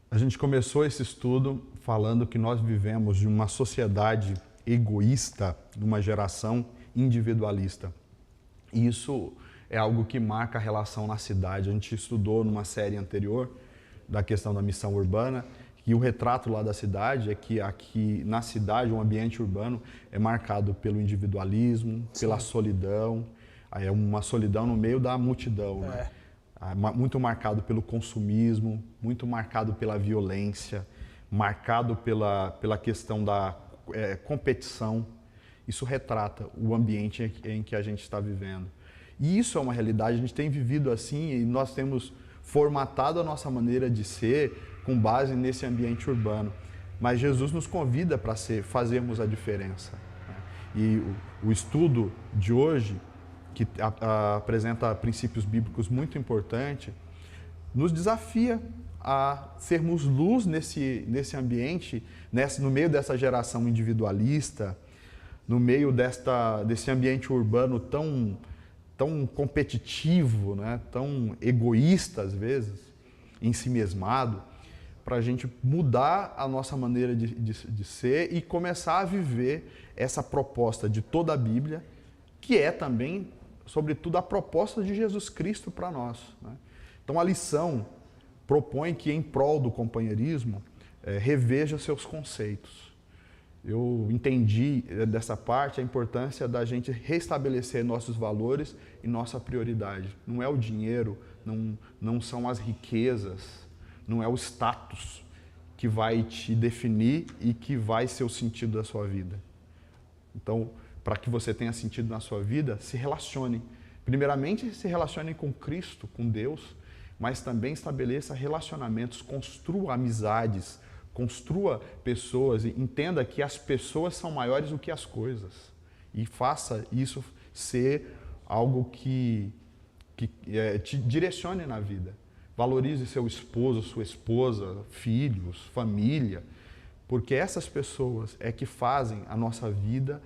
A gente começou esse estudo falando que nós vivemos de uma sociedade egoísta, de uma geração individualista. E isso é algo que marca a relação na cidade. A gente estudou numa série anterior da questão da missão urbana, e o retrato lá da cidade é que aqui na cidade, o ambiente urbano é marcado pelo individualismo, pela solidão. É uma solidão no meio da multidão, né? Muito marcado pelo consumismo, muito marcado pela violência, marcado pela questão da competição. Isso retrata o ambiente em que a gente está vivendo. E isso é uma realidade, a gente tem vivido assim e nós temos formatado a nossa maneira de ser com base nesse ambiente urbano. Mas Jesus nos convida para fazermos a diferença. Né? E o estudo de hoje, que apresenta princípios bíblicos muito importantes, nos desafia a sermos luz nesse ambiente, no meio dessa geração individualista, no meio desse ambiente urbano tão competitivo, né? Tão egoísta às vezes, ensimesmado, para a gente mudar a nossa maneira de ser e começar a viver essa proposta de toda a Bíblia, que é também, sobretudo, a proposta de Jesus Cristo para nós. Né? Então, a lição propõe que, em prol do companheirismo, reveja seus conceitos. Eu entendi dessa parte a importância da gente restabelecer nossos valores e nossa prioridade. Não é o dinheiro, não são as riquezas, não é o status que vai te definir e que vai ser o sentido da sua vida. Então, para que você tenha sentido na sua vida, se relacione. Primeiramente, se relacione com Cristo, com Deus, mas também estabeleça relacionamentos, construa amizades, construa pessoas e entenda que as pessoas são maiores do que as coisas. E faça isso ser algo que te direcione na vida. Valorize seu esposo, sua esposa, filhos, família, porque essas pessoas é que fazem a nossa vida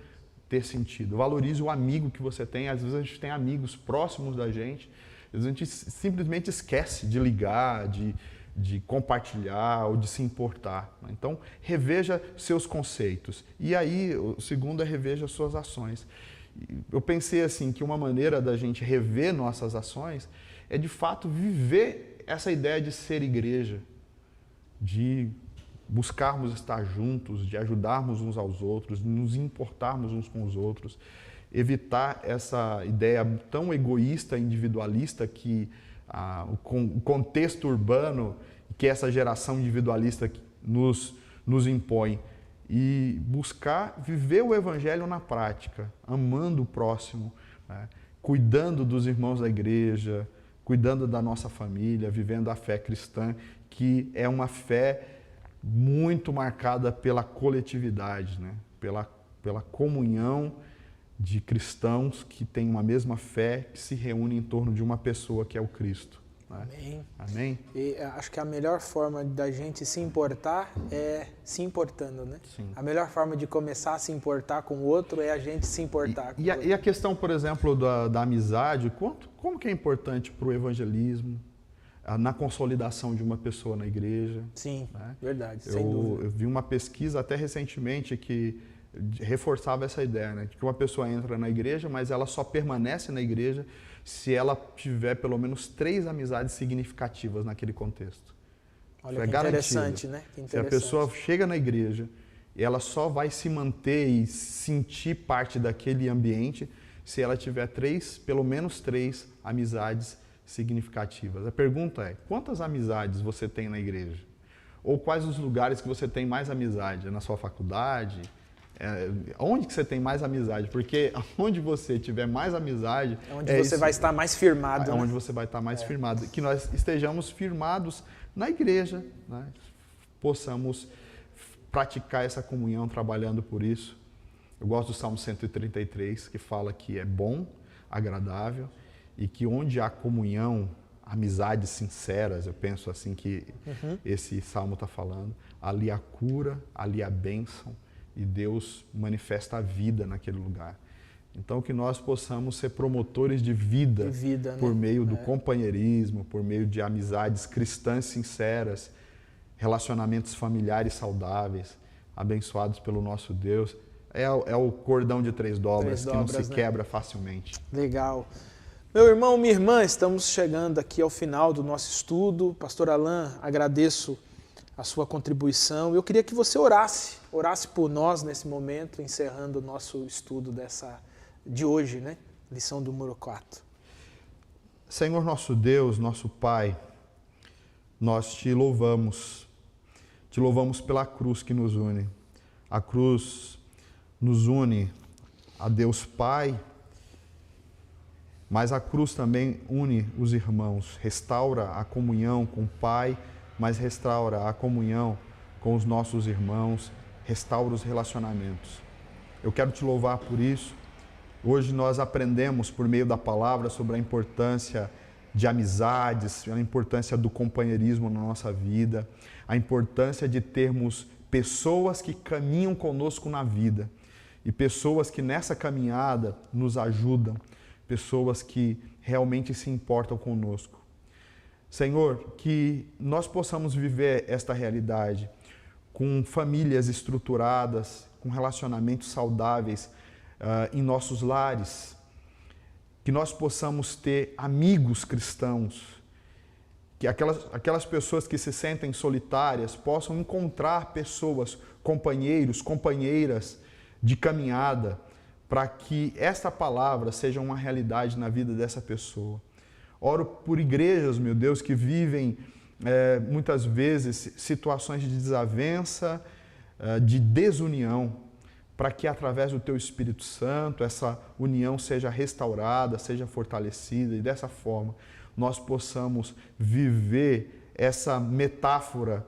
ter sentido. Valorize o amigo que você tem. Às vezes a gente tem amigos próximos da gente, às vezes a gente simplesmente esquece de ligar, de compartilhar ou de se importar. Então, reveja seus conceitos. E aí, o segundo é reveja suas ações. Eu pensei assim, que uma maneira da gente rever nossas ações é, de fato, viver essa ideia de ser igreja, de buscarmos estar juntos, de ajudarmos uns aos outros, de nos importarmos uns com os outros, evitar essa ideia tão egoísta, individualista que o contexto urbano, que essa geração individualista nos impõe, e buscar viver o Evangelho na prática, amando o próximo, né? Cuidando dos irmãos da igreja, cuidando da nossa família, vivendo a fé cristã, que é uma fé muito marcada pela coletividade, né? Pela comunhão de cristãos que têm uma mesma fé, que se reúnem em torno de uma pessoa que é o Cristo. Né? Amém. Amém? E acho que a melhor forma da gente se importar é se importando, né? Sim. A melhor forma de começar a se importar com o outro é a gente se importar com o outro. E a questão, por exemplo, da amizade, como que é importante para o evangelismo, na consolidação de uma pessoa na igreja? Sim, né? Verdade, sem dúvida. Eu vi uma pesquisa até recentemente que reforçava essa ideia, né? Que uma pessoa entra na igreja, mas ela só permanece na igreja se ela tiver pelo menos 3 amizades significativas naquele contexto. Olha que interessante, né? Que interessante. Se a pessoa chega na igreja, ela só vai se manter e sentir parte daquele ambiente se ela tiver pelo menos 3 amizades significativas. A pergunta é, quantas amizades você tem na igreja? Ou quais os lugares que você tem mais amizade? É na sua faculdade? Onde que você tem mais amizade? Porque onde você tiver mais amizade... É onde você vai estar mais firmado. É onde você vai estar mais firmado. Que nós estejamos firmados na igreja, né? Possamos praticar essa comunhão trabalhando por isso. Eu gosto do Salmo 133, que fala que é bom, agradável, e que onde há comunhão, amizades sinceras, eu penso assim que esse Salmo está falando, ali há cura, ali há bênção, e Deus manifesta a vida naquele lugar. Então, que nós possamos ser promotores de vida por meio do companheirismo, por meio de amizades cristãs sinceras, relacionamentos familiares saudáveis, abençoados pelo nosso Deus. É o cordão de 3 dobras, que não se quebra facilmente. Legal. Meu irmão, minha irmã, estamos chegando aqui ao final do nosso estudo. Pastor Alain, agradeço a sua contribuição. Eu queria que você orasse por nós nesse momento, encerrando o nosso estudo de hoje, né? Lição do número 4. Senhor nosso Deus, nosso Pai, nós te louvamos pela cruz que nos une. A cruz nos une a Deus Pai, mas a cruz também une os irmãos, restaura a comunhão com o Pai, mas restaura a comunhão com os nossos irmãos, restaura os relacionamentos. Eu quero te louvar por isso. Hoje nós aprendemos por meio da palavra sobre a importância de amizades, a importância do companheirismo na nossa vida, a importância de termos pessoas que caminham conosco na vida e pessoas que nessa caminhada nos ajudam, pessoas que realmente se importam conosco. Senhor, que nós possamos viver esta realidade com famílias estruturadas, com relacionamentos saudáveis em nossos lares, que nós possamos ter amigos cristãos, que aquelas pessoas que se sentem solitárias possam encontrar pessoas, companheiros, companheiras de caminhada, para que esta palavra seja uma realidade na vida dessa pessoa. Oro por igrejas, meu Deus, que vivem muitas vezes situações de desavença, de desunião, para que através do Teu Espírito Santo essa união seja restaurada, seja fortalecida e dessa forma nós possamos viver essa metáfora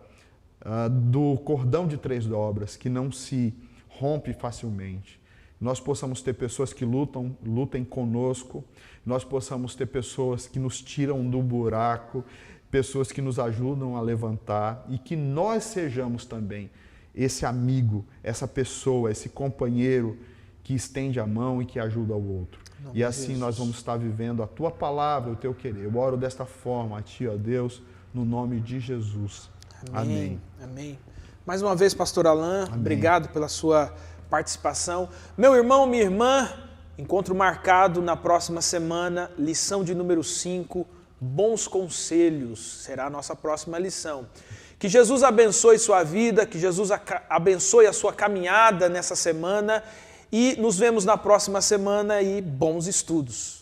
do cordão de 3 dobras que não se rompe facilmente. Nós possamos ter pessoas que lutem conosco, nós possamos ter pessoas que nos tiram do buraco, pessoas que nos ajudam a levantar e que nós sejamos também esse amigo, essa pessoa, esse companheiro que estende a mão e que ajuda o outro. E assim nós vamos estar vivendo a Tua palavra, o Teu querer. Eu oro desta forma a Ti, ó Deus, no nome de Jesus. Amém. Amém. Mais uma vez, Pastor Alain, obrigado pela sua participação. Meu irmão, minha irmã, encontro marcado na próxima semana, lição de número 5, bons conselhos, será a nossa próxima lição. Que Jesus abençoe sua vida, que Jesus abençoe a sua caminhada nessa semana e nos vemos na próxima semana e bons estudos.